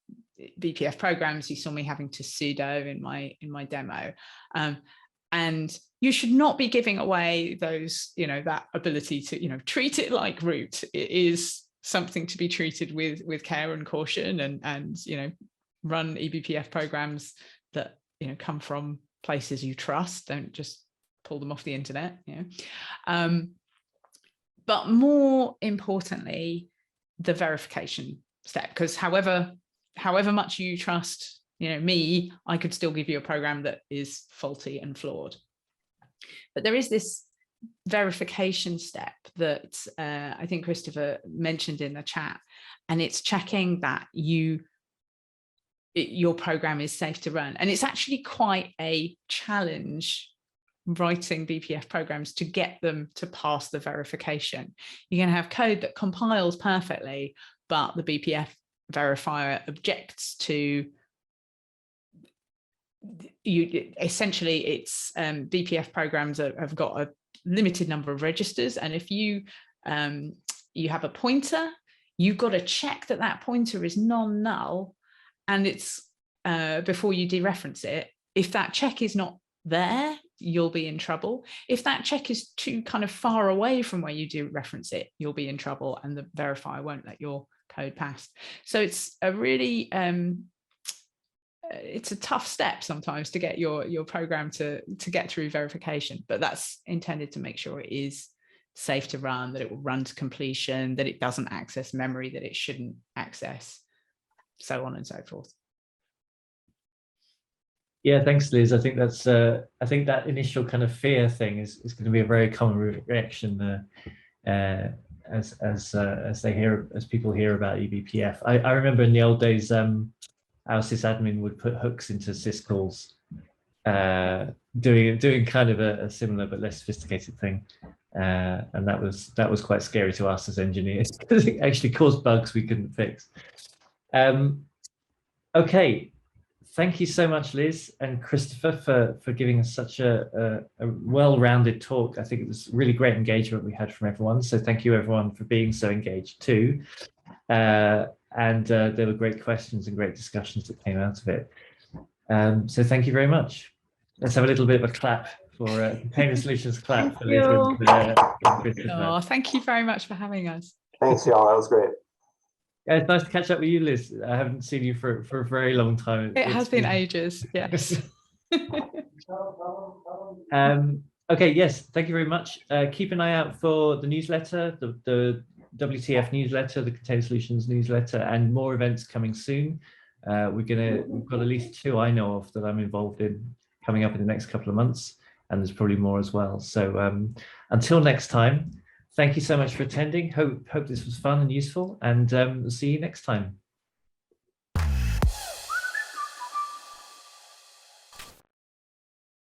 BPF programs. You saw me having to sudo in my demo. And you should not be giving away those, that ability to, treat it like root. It is something to be treated with care and caution, and run eBPF programs that, come from places you trust. Don't just pull them off the internet. but more importantly, the verification step, because however much you trust, me, I could still give you a program that is faulty and flawed. But there is this verification step that I think Christopher mentioned in the chat, and it's checking that your program is safe to run. And it's actually quite a challenge writing BPF programs to get them to pass the verification. You're going to have code that compiles perfectly, but the BPF verifier objects to you. Essentially, it's BPF programs have got a limited number of registers, and if you have a pointer, you've got to check that pointer is non-null, and it's before you dereference it. If that check is not there, you'll be in trouble. If that check is too kind of far away from where you dereference it, you'll be in trouble, and the verifier won't let your code pass. So it's a really it's a tough step sometimes to get your program to get through verification, but that's intended to make sure it is safe to run, that it will run to completion, that it doesn't access memory that it shouldn't access, so on and so forth. Yeah, thanks, Liz. I think that's I think that initial kind of fear thing is going to be a very common reaction as people hear about eBPF. I remember in the old days, our sysadmin would put hooks into syscalls, doing kind of a similar but less sophisticated thing, and that was quite scary to us as engineers because it actually caused bugs we couldn't fix. Okay, thank you so much, Liz and Christopher, for giving us such a well-rounded talk. I think it was really great engagement we had from everyone. So thank you everyone for being so engaged too. And there were great questions and great discussions that came out of it. So thank you very much. Let's have a little bit of a clap for Container Solutions clap for Liz and Christopher. Oh, thank you very much for having us. Thanks, y'all. That was great. Yeah, it's nice to catch up with you, Liz. I haven't seen you for a very long time. It has been ages, yes. Okay, yes, thank you very much. Keep an eye out for the newsletter, the WTF newsletter, the Container Solutions newsletter, and more events coming soon. We've got at least 2 I know of that I'm involved in coming up in the next couple of months, and there's probably more as well. So until next time, thank you so much for attending. Hope this was fun and useful, and see you next time.